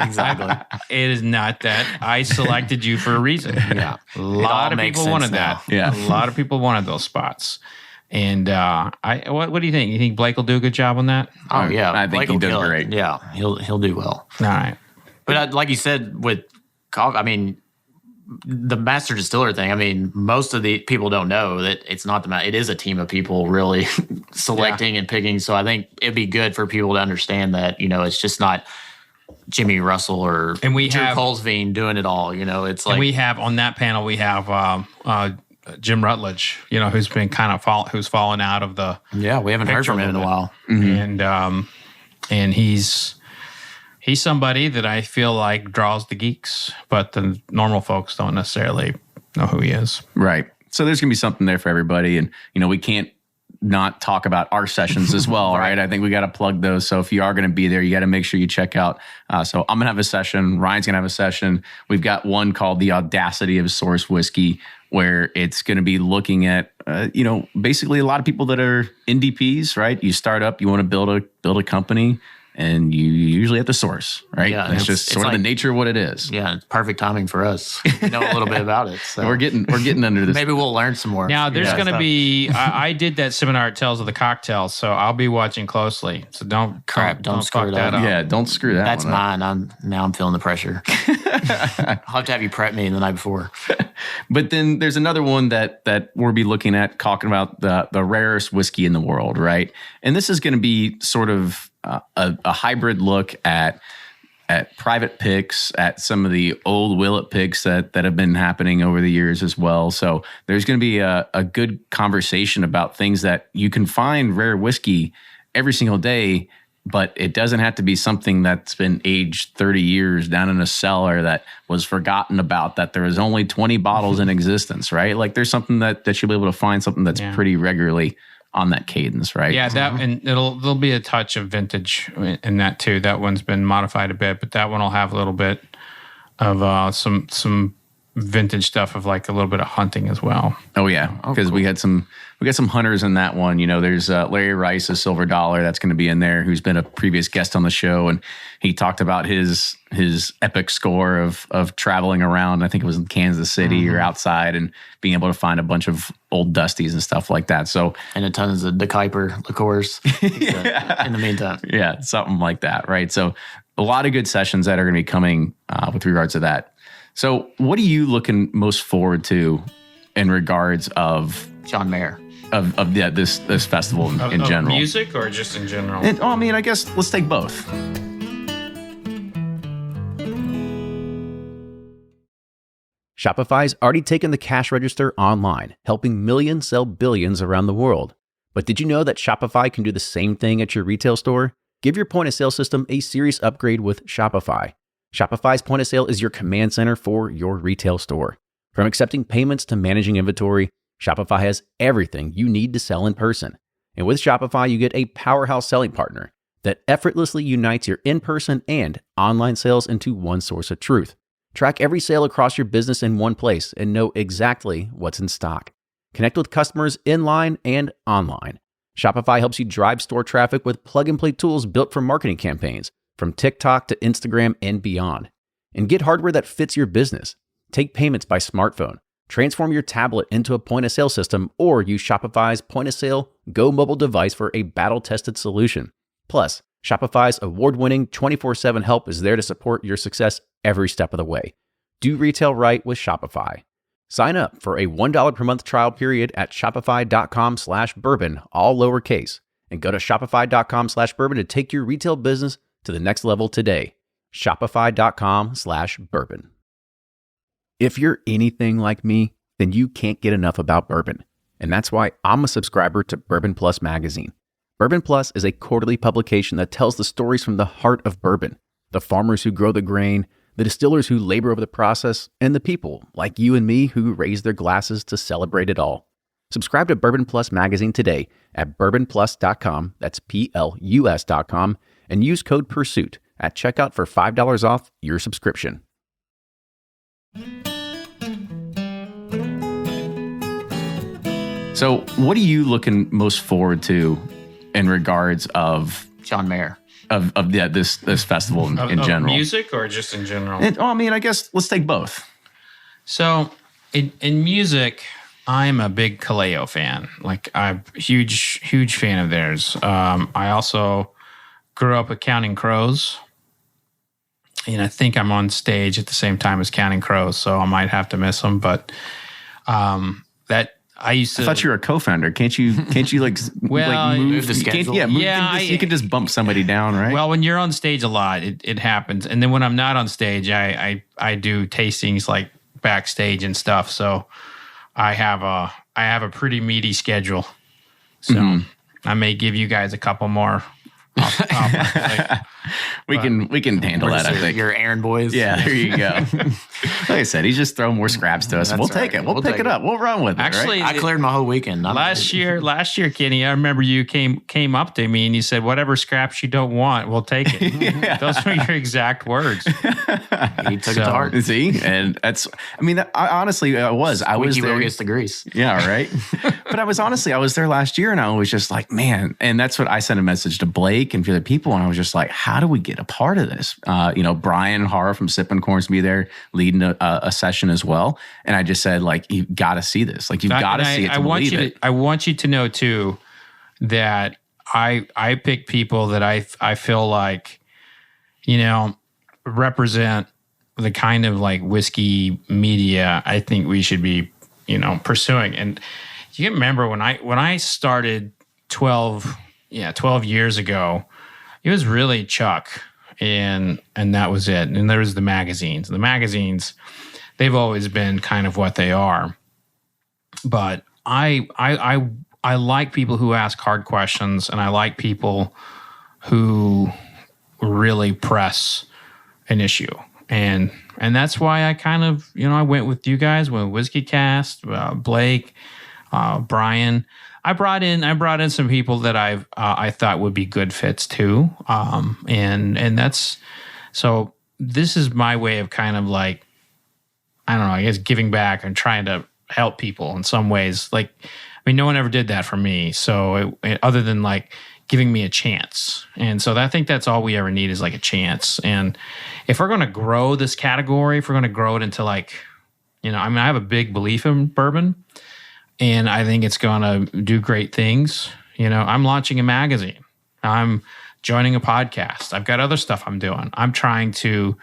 Exactly. it is not that. I selected you for a reason. Yeah. A lot of people wanted that. Yeah. A lot of people wanted those spots. And what do you think? You think Blake will do a good job on that? Oh yeah, I think Blake he will does kill it. great. Yeah, he'll do well. All right. But like you said with coffee, I mean, the master distiller thing. I mean, most of the people don't know that it's not it is a team of people really selecting and picking. So I think it'd be good for people to understand that it's just not Jimmy Russell or Drew Colesveen doing it all. It's like and we have on that panel we have Jim Rutledge, who's been who's fallen out of the we haven't heard from him in a while, and he's somebody that I feel like draws the geeks, but the normal folks don't necessarily know who he is. Right. So there's gonna be something there for everybody, and we can't not talk about our sessions as well, right? I think we got to plug those. So if you are going to be there, you got to make sure you check out. So I'm going to have a session. Ryan's going to have a session. We've got one called The Audacity of Source Whiskey, where it's going to be looking at, basically a lot of people that are NDPs, right? You start up, you want to build a company, and you usually have to source, right? Yeah, That's just sort of the nature of what it is. Yeah, it's perfect timing for us. We know a little bit about it. So We're getting under this. maybe we'll learn some more. Now, there's going to be, I did that seminar at Tales of the Cocktail, so I'll be watching closely. So don't screw that up. Yeah, don't screw that. That's one up. mine. I'm feeling the pressure. I'll have to have you prep me the night before. But then there's another one that we'll be looking at, talking about the rarest whiskey in the world, right? And this is going to be sort of a hybrid look at private picks, at some of the old Willet picks that have been happening over the years as well. So there's going to be a good conversation about things that you can find rare whiskey every single day, but it doesn't have to be something that's been aged 30 years down in a cellar that was forgotten about, that there was only 20 bottles in existence, right? Like there's something that you'll be able to find something that's pretty regularly on that cadence, right? Yeah, and there'll be a touch of vintage in that too. That one's been modified a bit, but that one will have a little bit of some vintage stuff of like a little bit of hunting as well. Oh yeah, because we got some hunters in that one. There's Larry Rice of Silver Dollar that's going to be in there, who's been a previous guest on the show, and he talked about his epic score of traveling around. I think it was in Kansas City or outside, and being able to find a bunch of old dusties and stuff like that. So and a tons of De Kuyper liqueurs in the meantime. Yeah, something like that, right? So a lot of good sessions that are going to be coming with regards to that. So what are you looking most forward to in regards of John Mayer? Of this festival in general? Music or just in general? I guess let's take both. Shopify's already taken the cash register online, helping millions sell billions around the world. But did you know that Shopify can do the same thing at your retail store? Give your point of sale system a serious upgrade with Shopify. Shopify's point of sale is your command center for your retail store. From accepting payments to managing inventory, Shopify has everything you need to sell in person. And with Shopify, you get a powerhouse selling partner that effortlessly unites your in-person and online sales into one source of truth. Track every sale across your business in one place and know exactly what's in stock. Connect with customers in-line and online. Shopify helps you drive store traffic with plug-and-play tools built for marketing campaigns, from TikTok to Instagram and beyond. And get hardware that fits your business. Take payments by smartphone. Transform your tablet into a point-of-sale system, or use Shopify's point-of-sale Go mobile device for a battle-tested solution. Plus, Shopify's award-winning 24/7 help is there to support your success every step of the way. Do retail right with Shopify. Sign up for a $1 per month trial period at shopify.com/bourbon, all lowercase, and go to shopify.com/bourbon to take your retail business to the next level today. Shopify.com/bourbon. If you're anything like me, then you can't get enough about bourbon. And that's why I'm a subscriber to Bourbon Plus magazine. Bourbon Plus is a quarterly publication that tells the stories from the heart of bourbon, the farmers who grow the grain, the distillers who labor over the process, and the people like you and me who raise their glasses to celebrate it all. Subscribe to Bourbon Plus magazine today at bourbonplus.com, that's PLUS.com, and use code PURSUIT at checkout for $5 off your subscription. So what are you looking most forward to in regards of John Mayer? This festival in general? Music or just in general? I guess let's take both. So in music, I'm a big Kaleo fan. Like, I'm a huge fan of theirs. I also grew up with Counting Crows. And I think I'm on stage at the same time as Counting Crows, so I might have to miss them. But I thought you were a co-founder. Can't you like move the schedule? You can just bump somebody down, right? Well, when you're on stage a lot, it happens. And then when I'm not on stage, I do tastings like backstage and stuff. So I have a pretty meaty schedule. So I may give you guys a couple more. We can handle that. I think your errand boys. Yeah, there you go. Like I said, he's just throwing more scraps to us. We'll take it. We'll pick it up. We'll run with it. Actually, right? I cleared my whole weekend. Last year, Kenny, I remember you came up to me and you said, "Whatever scraps you don't want, we'll take it." Yeah. Those were your exact words. He took it to heart. See, and that's. I mean, I was there. Gets the grease. Yeah, right. But I was there last year, and I was just like, man. And that's what I sent a message to Blake and for the people, and I was just like, how do we get a part of this? Brian Hara from Sippin' Corn's be there leading a session as well, and I just said, like, you've got to see this. Like, you've got to see it to believe it. I want you to know too that I pick people that I feel like, represent the kind of like whiskey media I think we should be, pursuing. And you remember when I started 12 years ago, it was really Chuck and that was it. And there was the magazines. The magazines, they've always been kind of what they are. But I like people who ask hard questions, and I like people who really press an issue. And that's why I kind of, I went with you guys, went with Whiskey Cast, Blake, Brian. I brought in some people that I thought would be good fits too. And that's, so this is my way of kind of like, I don't know, I guess giving back and trying to help people in some ways. Like, I mean, no one ever did that for me. So other than like giving me a chance. And so I think that's all we ever need is like a chance. And if we're going to grow this category, if we're going to grow it into like, I have a big belief in bourbon, and I think it's going to do great things. I'm launching a magazine. I'm joining a podcast. I've got other stuff I'm doing. I'm trying to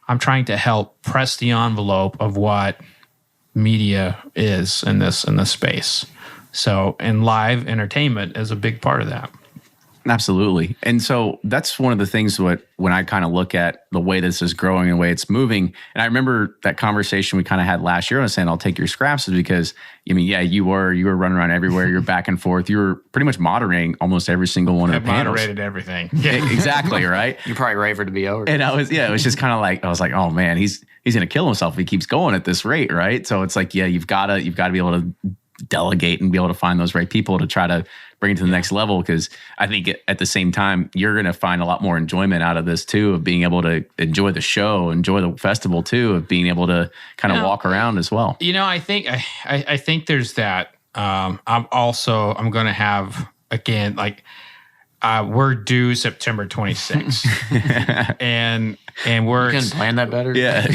help press the envelope of what media is in this space. So, and live entertainment is a big part of that. Absolutely. And so that's one of the things when I kind of look at the way this is growing and the way it's moving. And I remember that conversation we kind of had last year. I was saying, I'll take your scraps, is because, you were running around everywhere. You're back and forth. You were pretty much moderating almost every single one of the panels. Moderated everything. Yeah, exactly. Right. You're probably ready for it to be over. And it was just kind of like, I was like, oh man, he's going to kill himself if he keeps going at this rate. Right. So it's like, you've got to be able to delegate and be able to find those right people to try to bring it to the next level. Because I think at the same time, you're going to find a lot more enjoyment out of this too, of being able to enjoy the show, enjoy the festival too, of being able to kind of walk around as well. I think there's that. I'm going to have, again, like, we're due September 26th, and we're you can plan that better. Yeah,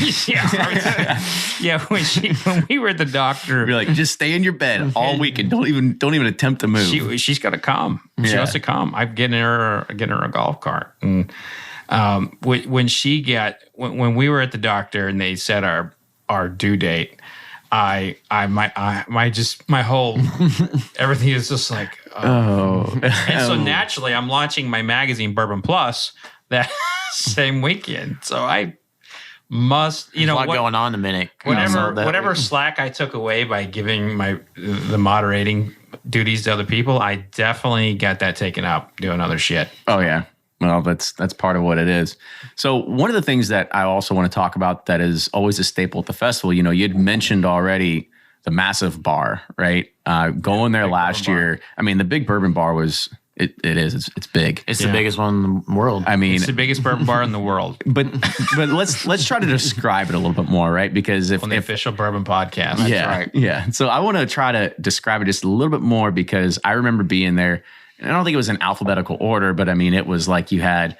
yeah. When we were at the doctor, you're like, just stay in your bed all week and don't even attempt to move. She's got to come. She wants to come. I'm getting her a golf cart. And when we were at the doctor and they set our due date, my whole everything is just like, and so naturally I'm launching my magazine Bourbon Plus that same weekend. So I must, There's a lot going on in a minute. Whatever slack I took away by giving the moderating duties to other people, I definitely got that taken up doing other shit. Oh yeah. Well, that's part of what it is. So one of the things that I also want to talk about that is always a staple at the festival, you'd mentioned already the massive bar, right? Going there last year. I mean, the Big Bourbon Bar was It is. It's big. It's the biggest one in the world. I mean, It's the biggest bourbon bar in the world but let's try to describe it a little bit more, right? Because if on the official bourbon podcast. That's right. Yeah. So I want to try to describe it just a little bit more because I remember being there, and I don't think it was in alphabetical order, but I mean, it was like you had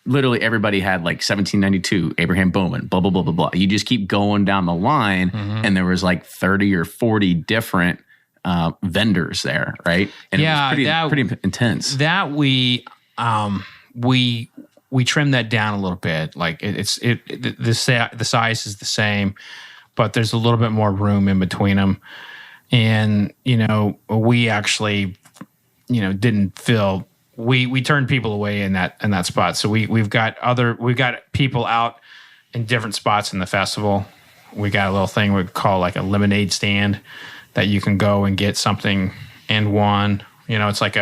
literally everybody had like 1792, Abraham Bowman, blah, blah, blah, blah, blah. You just keep going down the line, and there was like 30 or 40 different vendors there, right? And it was pretty intense. That we trimmed that down a little bit. Like the size is the same, but there's a little bit more room in between them. And we actually, didn't feel we turned people away in that spot. So we've got people out in different spots in the festival. We got a little thing we call like a lemonade stand that you can go and get something and one. It's like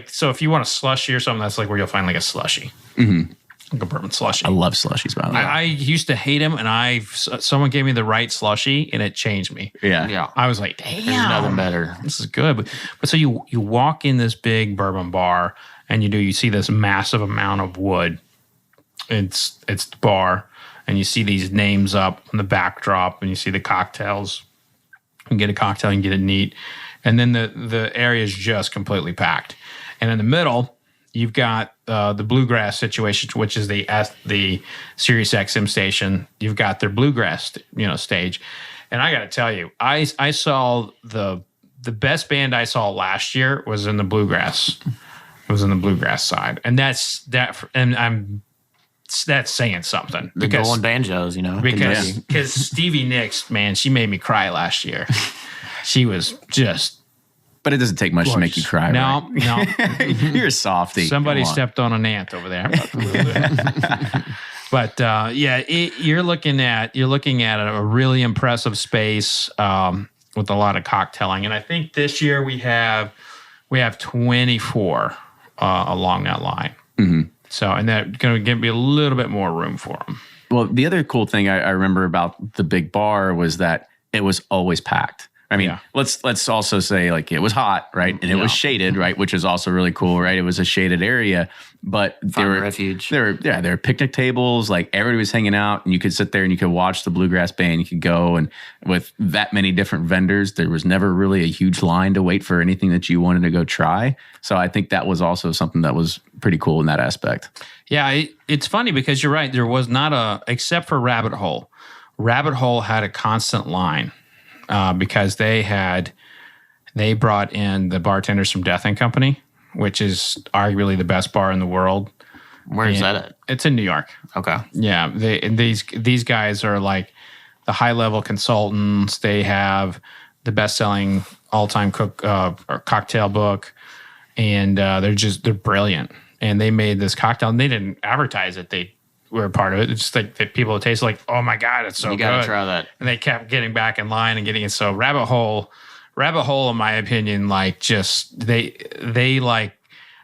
so if you want a slushie or something, that's like where you'll find like a slushie. Mm-hmm. Like a bourbon slushie. I love slushies, by the way. I used to hate them, and someone gave me the right slushie, and it changed me. Yeah. I was like, damn, there's nothing better. This is good. But so you walk in this big bourbon bar, and you see this massive amount of wood. It's the bar, and you see these names up on the backdrop, and you see the cocktails. You can get a cocktail, and get it neat, and then the area is just completely packed. And in the middle, you've got the bluegrass situation, which is the Sirius XM station. You've got their bluegrass, stage, and I got to tell you, I saw the best band I saw last year was in the bluegrass. It was in the bluegrass side, and that's saying something. The golden banjos, because Stevie Nicks, man, she made me cry last year. She was just. But it doesn't take much to make you cry. No, right? No. You're a softie. Somebody stepped on an ant over there. But you're looking at a really impressive space with a lot of cocktailing, and I think this year we have 24 along that line. Mm-hmm. So, and that's going to give me a little bit more room for them. Well, the other cool thing I remember about the big bar was that it was always packed. I mean, let's also say like it was hot, right? And it was shaded, right? Which is also really cool, right? It was a shaded area, but there were picnic tables, like everybody was hanging out, and you could sit there and you could watch the bluegrass band. You could go, and with that many different vendors, there was never really a huge line to wait for anything that you wanted to go try. So I think that was also something that was pretty cool in that aspect. Yeah, it's funny because you're right. There was not except for Rabbit Hole. Rabbit Hole had a constant line. Because they brought in the bartenders from Death and Company, which is arguably the best bar in the world. Where is that at? It's in New York. Okay. Yeah, these guys are like the high level consultants. They have the best selling all time cocktail book, and they're brilliant. And they made this cocktail, and they didn't advertise it. They were a part of it. It's just like that people taste like, oh my God, it's so good. You gotta try that. And they kept getting back in line and getting it. So Rabbit Hole, in my opinion, like just they like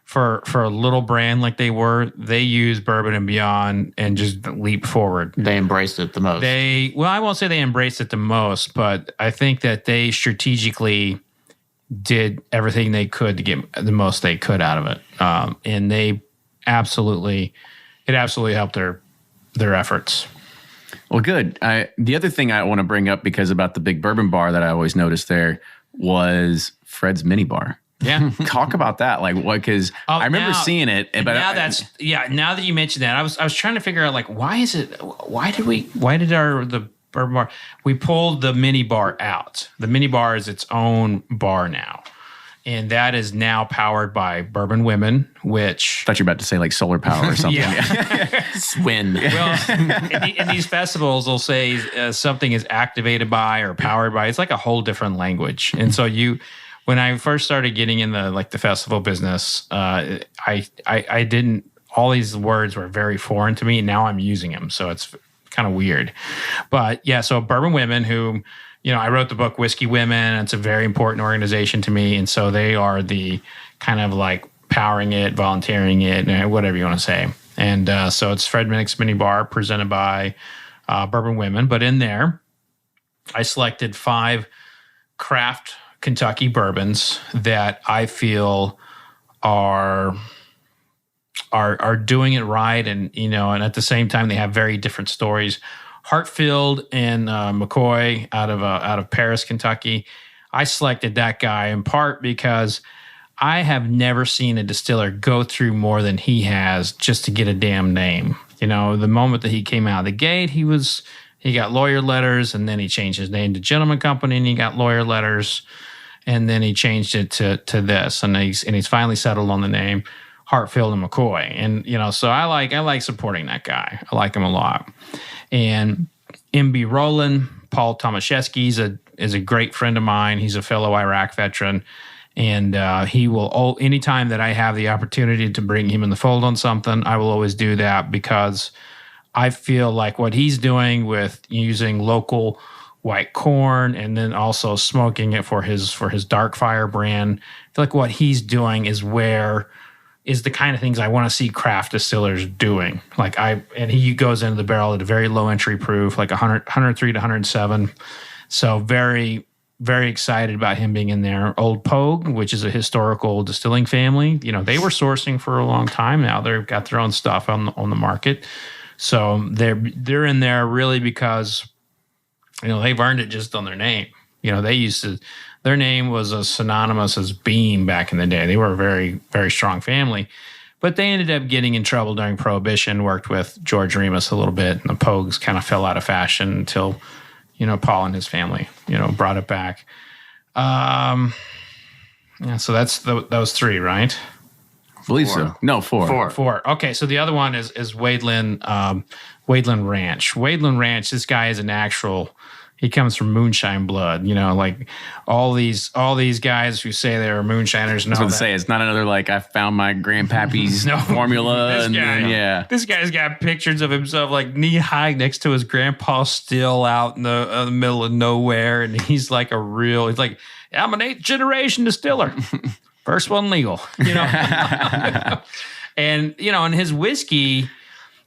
for a little brand like they use Bourbon and Beyond and just leap forward. They embraced it the most. I won't say they embraced it the most, but I think that they strategically did everything they could to get the most they could out of it. And it absolutely helped their efforts. Well, good. The other thing I want to bring up about the Big Bourbon Bar that I always noticed there was Fred's Mini Bar. Yeah. Talk about that. Like what? Because I remember seeing it. But now now that you mentioned that, I was trying to figure out like, why did the Bourbon Bar, we pulled the mini bar out. The mini bar is its own bar now. And that is now powered by Bourbon Women, which... I thought you were about to say like solar power or something. Yeah. Wind. Well, in these festivals, they'll say something is activated by or powered by. It's like a whole different language. And so when I first started getting in the festival business, I didn't... All these words were very foreign to me. And now I'm using them. So it's kind of weird. But yeah, so Bourbon Women who... I wrote the book Whiskey Women. It's a very important organization to me. And so they are the kind of like powering it, volunteering it, whatever you want to say. And so it's Fred Minnick's Mini Bar presented by Bourbon Women. But in there, I selected 5 craft Kentucky bourbons that I feel are doing it right, and and at the same time they have very different stories. Hartfield and McCoy out of Paris, Kentucky. I selected that guy in part because I have never seen a distiller go through more than he has just to get a damn name. The moment that he came out of the gate, he got lawyer letters, and then he changed his name to Gentleman Company, and he got lawyer letters, and then he changed it to this, and he's finally settled on the name Hartfield and McCoy. And so I like supporting that guy. I like him a lot. And MB Roland, Paul Tomaszewski is a great friend of mine. He's a fellow Iraq veteran. And he will, anytime that I have the opportunity to bring him in the fold on something, I will always do that, because I feel like what he's doing with using local white corn and then also smoking it for his Dark Fire brand, I feel like what he's doing is the kind of things I want to see craft distillers doing. And he goes into the barrel at a very low entry proof, like 103 to 107. So very, very excited about him being in there. Old Pogue, which is a historical distilling family, they were sourcing for a long time. Now they've got their own stuff on the market. So they're in there really because, they've earned it just on their name. Their name was as synonymous as Beam back in the day. They were a very, very strong family. But they ended up getting in trouble during Prohibition, worked with George Remus a little bit, and the Pogues kind of fell out of fashion until, Paul and his family, brought it back. So that's those three, right? I believe so. No, four. Four. Okay, so the other one is Wadeland Ranch. Wadeland Ranch, this guy is an actual... He comes from moonshine blood, like all these guys who say they're moonshiners. I was going to say, it's not another I found my grandpappy's formula. This guy's got pictures of himself knee high next to his grandpa, still out in the middle of nowhere, and he's like I'm an 8th generation distiller, first one legal, and and his whiskey.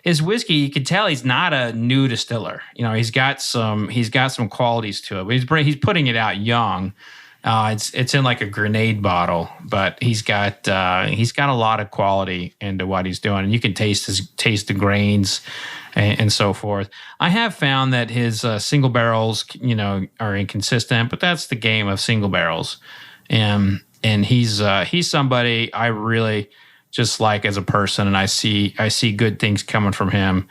You can tell he's not a new distiller. He's got some qualities to it. But he's putting it out young. It's in like a grenade bottle, but he's got a lot of quality into what he's doing, and you can taste the grains and so forth. I have found that his single barrels, are inconsistent, but that's the game of single barrels, and he's somebody I really just like as a person, and I see good things coming from him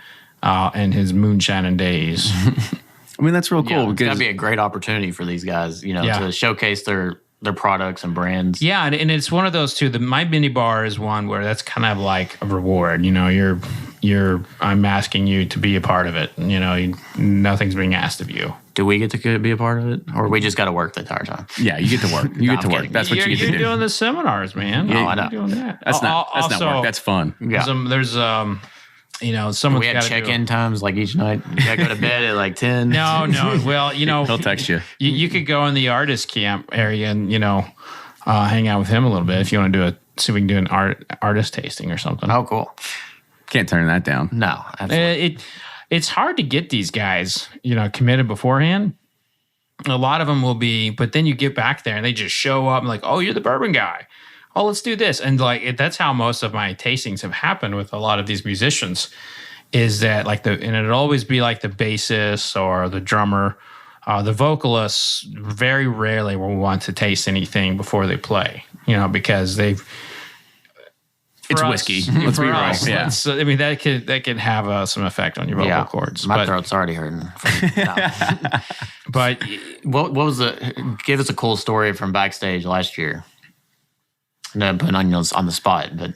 in his moonshining days. I mean, that's real cool. It's got to be a great opportunity for these guys, to showcase their products and brands. Yeah, and it's one of those too. My mini bar is one where that's kind of like a reward. I'm asking you to be a part of it. Nothing's being asked of you. Do we get to be a part of it, or we just got to work the entire time? Yeah, you get to work. That's what you get to do. You're doing the seminars, man. Yeah, I know. You're doing that. That's not work. That's fun. Yeah. There's someone. We had check-in times each night. You got to go to bed at 10. No. Well, he'll text you. You could go in the artist camp area and hang out with him a little bit if you want to see if we can do an artist tasting or something. Oh, cool. Can't turn that down. No, absolutely. It's hard to get these guys, committed beforehand. A lot of them will be, but then you get back there and they just show up and oh, you're the bourbon guy. Oh, let's do this. And that's how most of my tastings have happened with a lot of these musicians, is that and it'll always be the bassist or the drummer. The vocalists very rarely will want to taste anything before they play, because it's whiskey. Let's be real. Yeah. That can have some effect on your vocal cords. My throat's already hurting. But what was give us a cool story from backstage last year. No, putting on the spot, but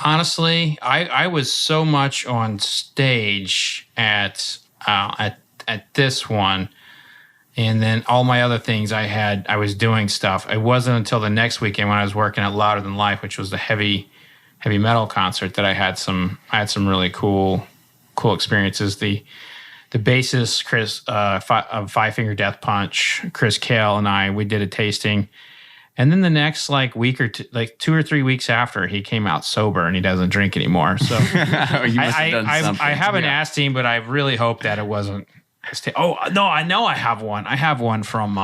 honestly, I was so much on stage at this one. And then all my other things I was doing stuff. It wasn't until the next weekend when I was working at Louder Than Life, which was the heavy metal concert, that I had some really cool experiences. The bassist Chris of Five Finger Death Punch, Chris Kale, we did a tasting. And then the next week or 2 or 3 weeks after, he came out sober and he doesn't drink anymore. So I haven't asked him, but I really hope that it wasn't Oh no, I know I have one. I have one from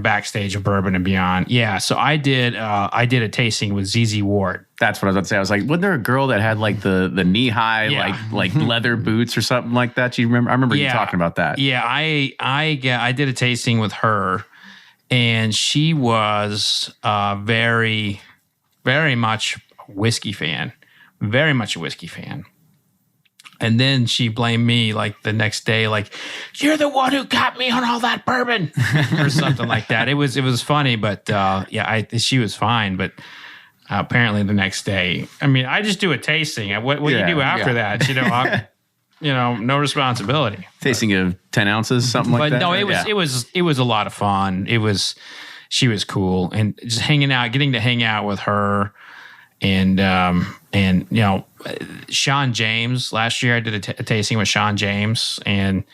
Backstage of Bourbon and Beyond. Yeah, so I did a tasting with ZZ Ward. That's what I was about to say. I was like, wasn't there a girl that had like the knee high like leather boots or something like that? You remember? I remember you talking about that. Yeah, I did a tasting with her, and she was very, very much a whiskey fan. Very much a whiskey fan. And then she blamed me like the next day, like, you're the one who got me on all that bourbon or something like that. It was funny, but she was fine. But apparently the next day, I mean, I just do a tasting. What do you do after that? No responsibility. Tasting of 10 ounces, something like that. But no, it was a lot of fun. She was cool, and just getting to hang out with her. And Sean James, last year I did a tasting with Sean James, and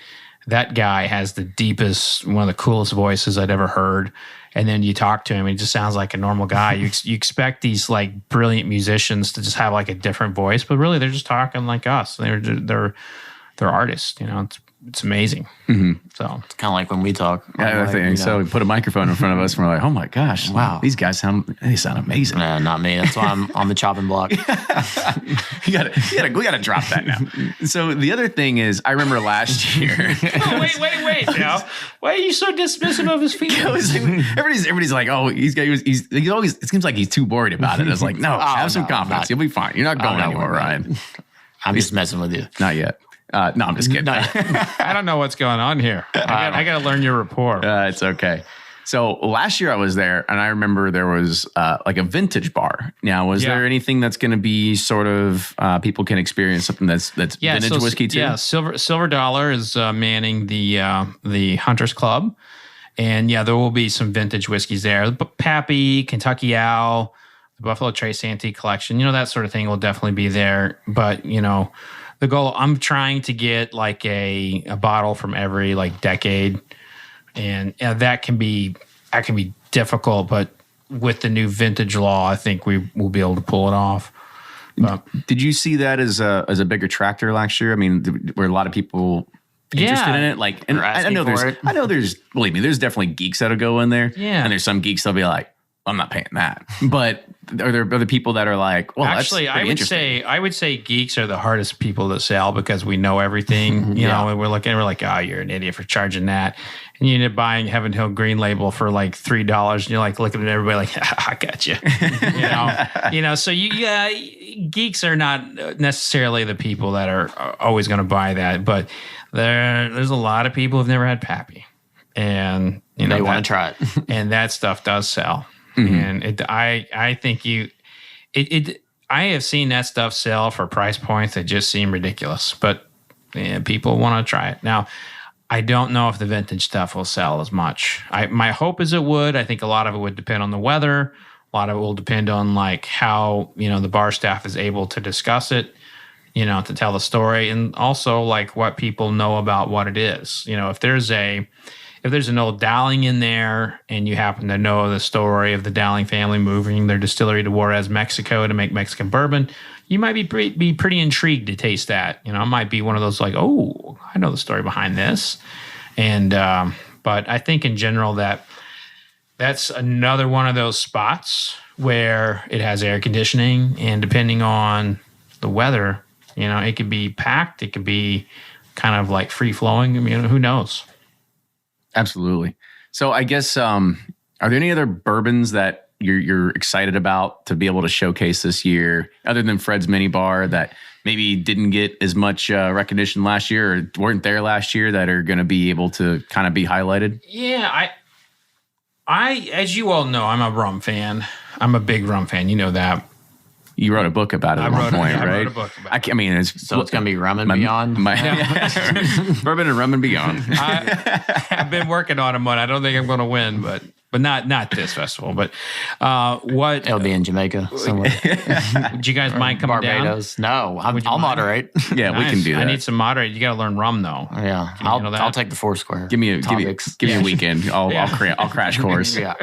that guy has the deepest, one of the coolest voices I'd ever heard. And then you talk to him, and he just sounds like a normal guy. You expect these like brilliant musicians to just have like a different voice, but really they're just talking like us. They're artists, It's amazing. Mm-hmm. So it's kind of like when we talk. Yeah, I think so. We put a microphone in front of us, and we're like, "Oh my gosh, wow, these guys sound amazing." Nah, not me. That's why I'm on the chopping block. we gotta drop that now. So the other thing is, I remember last year. wait, now. Why are you so dismissive of his feelings? Everybody's like, "Oh, he's always." It seems like he's too worried about it. It's like, no, have some confidence. You'll be fine. You're not going anywhere, Ryan. I'm just messing with you. Not yet. No, I'm just kidding. I don't know what's going on here. I got to learn your rapport. It's okay. So last year I was there, and I remember there was like a vintage bar. Now, was there anything that's going to be sort of people can experience something that's vintage whiskey too? Yeah, Silver Dollar is manning the Hunters Club, and there will be some vintage whiskeys there. Pappy, Kentucky Owl, the Buffalo Trace Antique Collection, that sort of thing will definitely be there. But the goal, I'm trying to get like a bottle from every like decade, and that can be difficult. But with the new vintage law, I think we will be able to pull it off. Did you see that as a big attractor last year? I mean, were a lot of people interested in it? Like, and I know there's believe me, there's definitely geeks that'll go in there. Yeah, and there's some geeks that'll be like, I'm not paying that. But are there other people that are like, well, actually, that's I would say geeks are the hardest people to sell because we know everything. And we're like, oh, you're an idiot for charging that. And you end up buying Heaven Hill Green Label for like $3, and you're like looking at everybody like, I got you. So geeks are not necessarily the people that are always going to buy that, but there's a lot of people who've never had Pappy, and they want to try it, and that stuff does sell. Mm-hmm. And I think I have seen that stuff sell for price points that just seem ridiculous, but people want to try it. Now, I don't know if the vintage stuff will sell as much. My hope is it would. I think a lot of it would depend on the weather. A lot of it will depend on like how, the bar staff is able to discuss it, to tell the story, and also like what people know about what it is. If there's an old Dowling in there and you happen to know the story of the Dowling family moving their distillery to Juarez, Mexico to make Mexican bourbon, you might be pretty intrigued to taste that. It might be one of those like, oh, I know the story behind this. And but I think in general that's another one of those spots where it has air conditioning, and depending on the weather, it could be packed, it could be kind of like free flowing. I mean, who knows? Absolutely. So I guess, are there any other bourbons that you're excited about to be able to showcase this year, other than Fred's Mini Bar, that maybe didn't get as much recognition last year or weren't there last year, that are going to be able to kind of be highlighted? Yeah, I as you all know, I'm a rum fan. I'm a big rum fan. You know that. You wrote a book about it at one point, right? I wrote a book about it. It's going to be Rum and Beyond? Bourbon and Rum and Beyond. I've been working on one. I don't think I'm going to win, but not this festival. But what? It'll be in Jamaica somewhere. Would you guys mind coming Barbados? down? No, I'll moderate. Yeah, nice. We can do that. I need some moderate. You got to learn rum, though. Yeah, I'll take the Foursquare. Give me a weekend. I'll crash course. Yeah.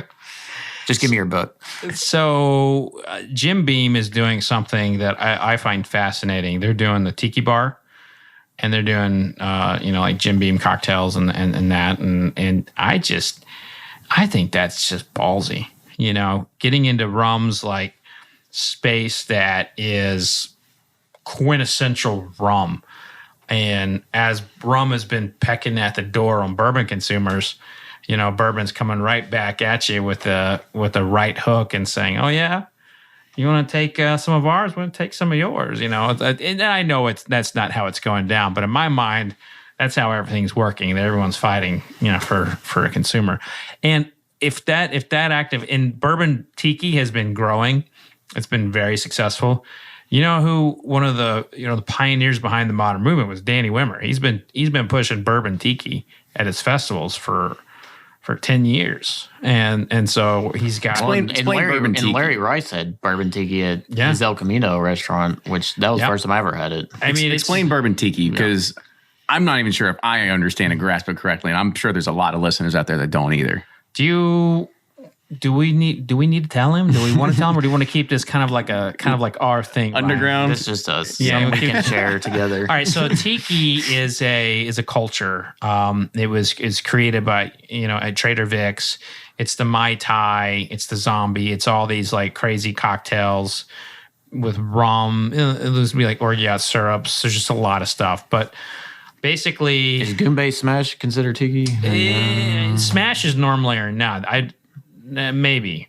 Just give me your book. So Jim Beam is doing something that I find fascinating. They're doing the Tiki Bar, and they're doing like Jim Beam cocktails and that, and I think that's just ballsy. Getting into rum's like space that is quintessential rum. And as rum has been pecking at the door on bourbon consumers, bourbon's coming right back at you with the right hook and saying, "Oh yeah, you want to take some of ours? We want to take some of yours." And I know that's not how it's going down, but in my mind, that's how everything's working. That everyone's fighting, for a consumer. And if that active in bourbon, Tiki has been growing. It's been very successful. Who one of the the pioneers behind the modern movement was Danny Wimmer. He's been pushing bourbon Tiki at his festivals for 10 years, and so he's got Larry Rice had bourbon Tiki at his El Camino restaurant, which that was the first time I ever had it. Explain bourbon Tiki, because I'm not even sure if I understand and grasp it correctly, and I'm sure there's a lot of listeners out there that don't either. Do we need to tell him? Do we want to tell him, or do we want to keep this kind of like our thing? Underground. It's just us. Yeah, we can share together. All right. So Tiki is a culture. It's created by at Trader Vic's. It's the Mai Tai. It's the Zombie. It's all these like crazy cocktails with rum. There's be like orgeat syrups. There's just a lot of stuff, but. Basically, is Goombay Smash considered Tiki? Smash is normally or not. Maybe,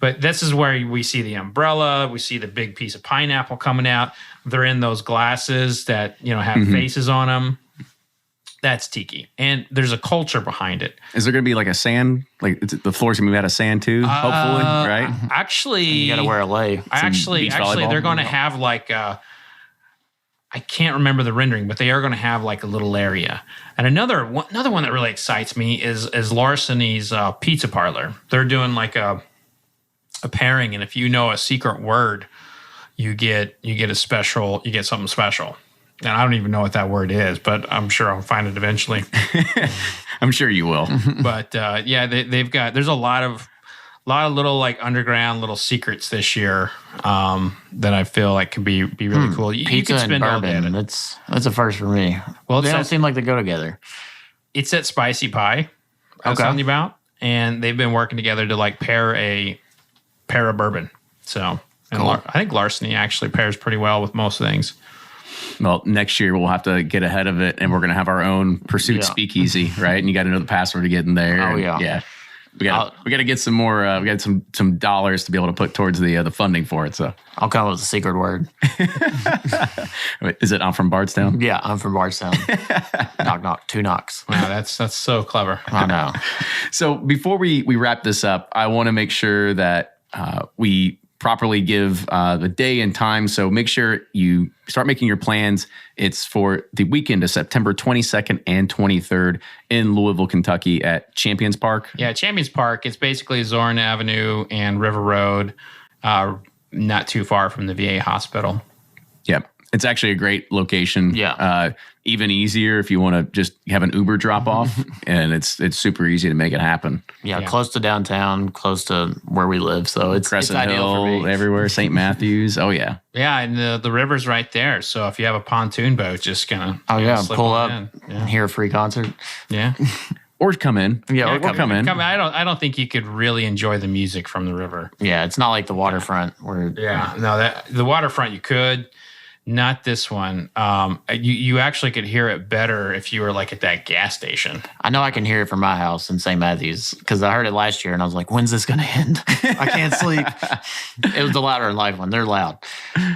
but this is where we see the umbrella. We see the big piece of pineapple coming out. They're in those glasses that have faces on them. That's Tiki, and there's a culture behind it. Is there going to be like a sand? Like the floor's going to be out of sand too? Hopefully, right? Actually, you got to wear a lei. Actually, they're going to have like a. I can't remember the rendering, but they are going to have like a little area. And another one that really excites me is Larceny's Pizza Parlor. They're doing like a pairing, and if you know a secret word, you get something special. And I don't even know what that word is, but I'm sure I'll find it eventually. I'm sure you will. But there's a lot of little like underground little secrets this year that I feel like could be really cool. Pizza you can spend and bourbon. All day. That's a first for me. Well, they don't seem like they go together. It's that Spicy Pie I was telling you about, and they've been working together to like pair a bourbon. So cool. I think Larceny actually pairs pretty well with most things. Well, next year we'll have to get ahead of it, and we're going to have our own Pursuit speakeasy, right? And you got to know the password to get in there. Oh yeah. Yeah. We got to get some more. We got some dollars to be able to put towards the funding for it. So I'll come up with a secret word. Wait, is it I'm from Bardstown? Yeah, I'm from Bardstown. Knock knock, 2 knocks. Wow, that's so clever. I know. So before we wrap this up, I want to make sure that we properly give the day and time. So make sure you start making your plans. It's for the weekend of September 22nd and 23rd in Louisville, Kentucky at Champions Park. Yeah, Champions Park. It's basically Zorn Avenue and River Road, not too far from the VA hospital. Yeah, it's actually a great location. Yeah. Even easier if you want to just have an Uber drop off, and it's super easy to make it happen. Yeah, close to downtown, close to where we live, so it's Crescent ideal for Hill, me. everywhere, St. Matthews. Oh yeah, yeah, and the river's right there. So if you have a pontoon boat, just gonna pull up, hear a free concert. Yeah, or come in. Yeah, or come in. I don't think you could really enjoy the music from the river. Yeah, it's not like the waterfront where. Yeah, no, the waterfront you could. Not this one. You actually could hear it better if you were like at that gas station. I know I can hear it from my house in St. Matthews because I heard it last year and I was like, when's this going to end? I can't sleep. It was the Louder in Life one. They're loud.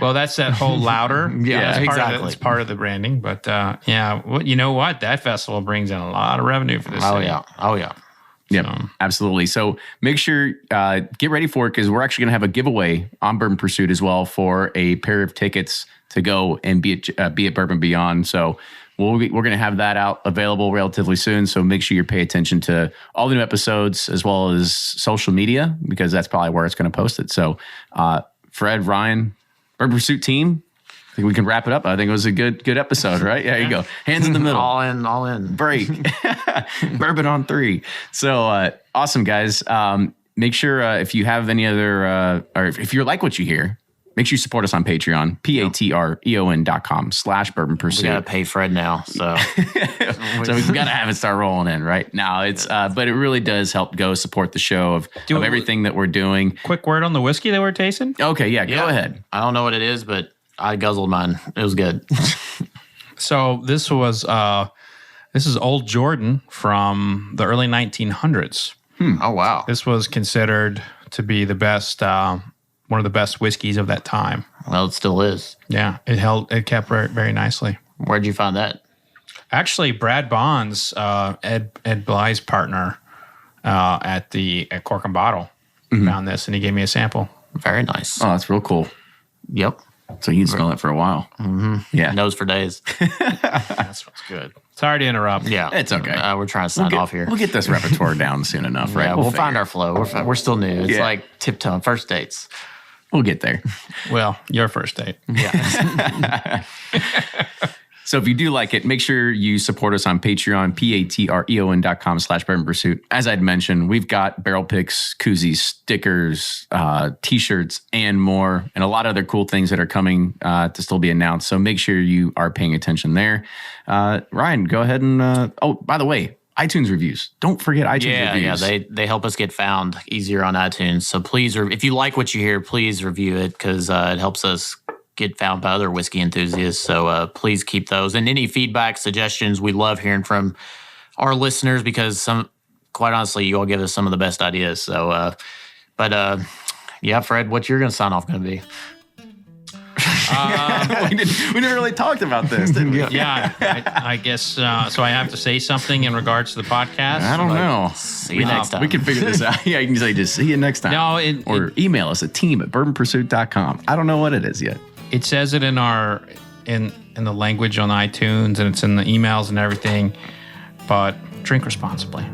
Well, that's that whole louder. Yeah, exactly. It's part of the branding. But you know what? That festival brings in a lot of revenue for this city. Oh, yeah. Yeah, absolutely. So make sure, get ready for it because we're actually going to have a giveaway on Bourbon Pursuit as well for a pair of tickets to go and be at Bourbon Beyond. So we're going to have that out available relatively soon. So make sure you pay attention to all the new episodes as well as social media because that's probably where it's going to post it. So Fred, Ryan, Bourbon Pursuit team, I think we can wrap it up. I think it was a good episode, right? Yeah, there you go. Hands in the middle. All in. Break. Bourbon on 3. So awesome, guys. Make sure if you have any other, or if you like what you hear, make sure you support us on Patreon, patreon.com/Bourbon Pursuit. We got to pay Fred now. So, so we've got to have it start rolling in right now. It's, but it really does help go support the show of everything that we're doing. Quick word on the whiskey that we're tasting. Okay. Yeah. Go ahead. I don't know what it is, but I guzzled mine. It was good. So this is Old Jordan from the early 1900s. Oh, wow. This was considered to be the best, one of the best whiskeys of that time. Well, it still is. Yeah, it kept very, very nicely. Where'd you find that? Actually, Brad Bonds, Ed Bly's partner at Cork and Bottle, found this, and he gave me a sample. Very nice. Oh, that's real cool. Yep. So you can smell it for a while. Mm-hmm. Yeah. Nose for days. That smells good. Sorry to interrupt. Yeah. It's okay. We're trying to sign off here. We'll get this repertoire down soon enough, right? Yeah, we'll find our flow. We're still new. It's like tiptoeing, first dates. We'll get there. Well, your first date. Yeah. So if you do like it, make sure you support us on Patreon, patreon.com/Bourbon Pursuit. As I'd mentioned, we've got barrel picks, koozies, stickers, t-shirts, and more, and a lot of other cool things that are coming to still be announced. So make sure you are paying attention there. Ryan, go ahead and, by the way, iTunes reviews. Don't forget iTunes reviews. Yeah, they help us get found easier on iTunes. So please, if you like what you hear, please review it because it helps us get found by other whiskey enthusiasts. So please keep those. And any feedback, suggestions, we love hearing from our listeners because quite honestly, you all give us some of the best ideas. So, yeah, Fred, what's your sign off going to be? We never really talked about this, did we? Yeah, I guess so. I have to say something in regards to the podcast. I don't know. See you next time. We can figure this out. Yeah, you can say just see you next time. No, or email us at team@bourbonpursuit.com. I don't know what it is yet. It says it in the language on iTunes, and it's in the emails and everything. But drink responsibly.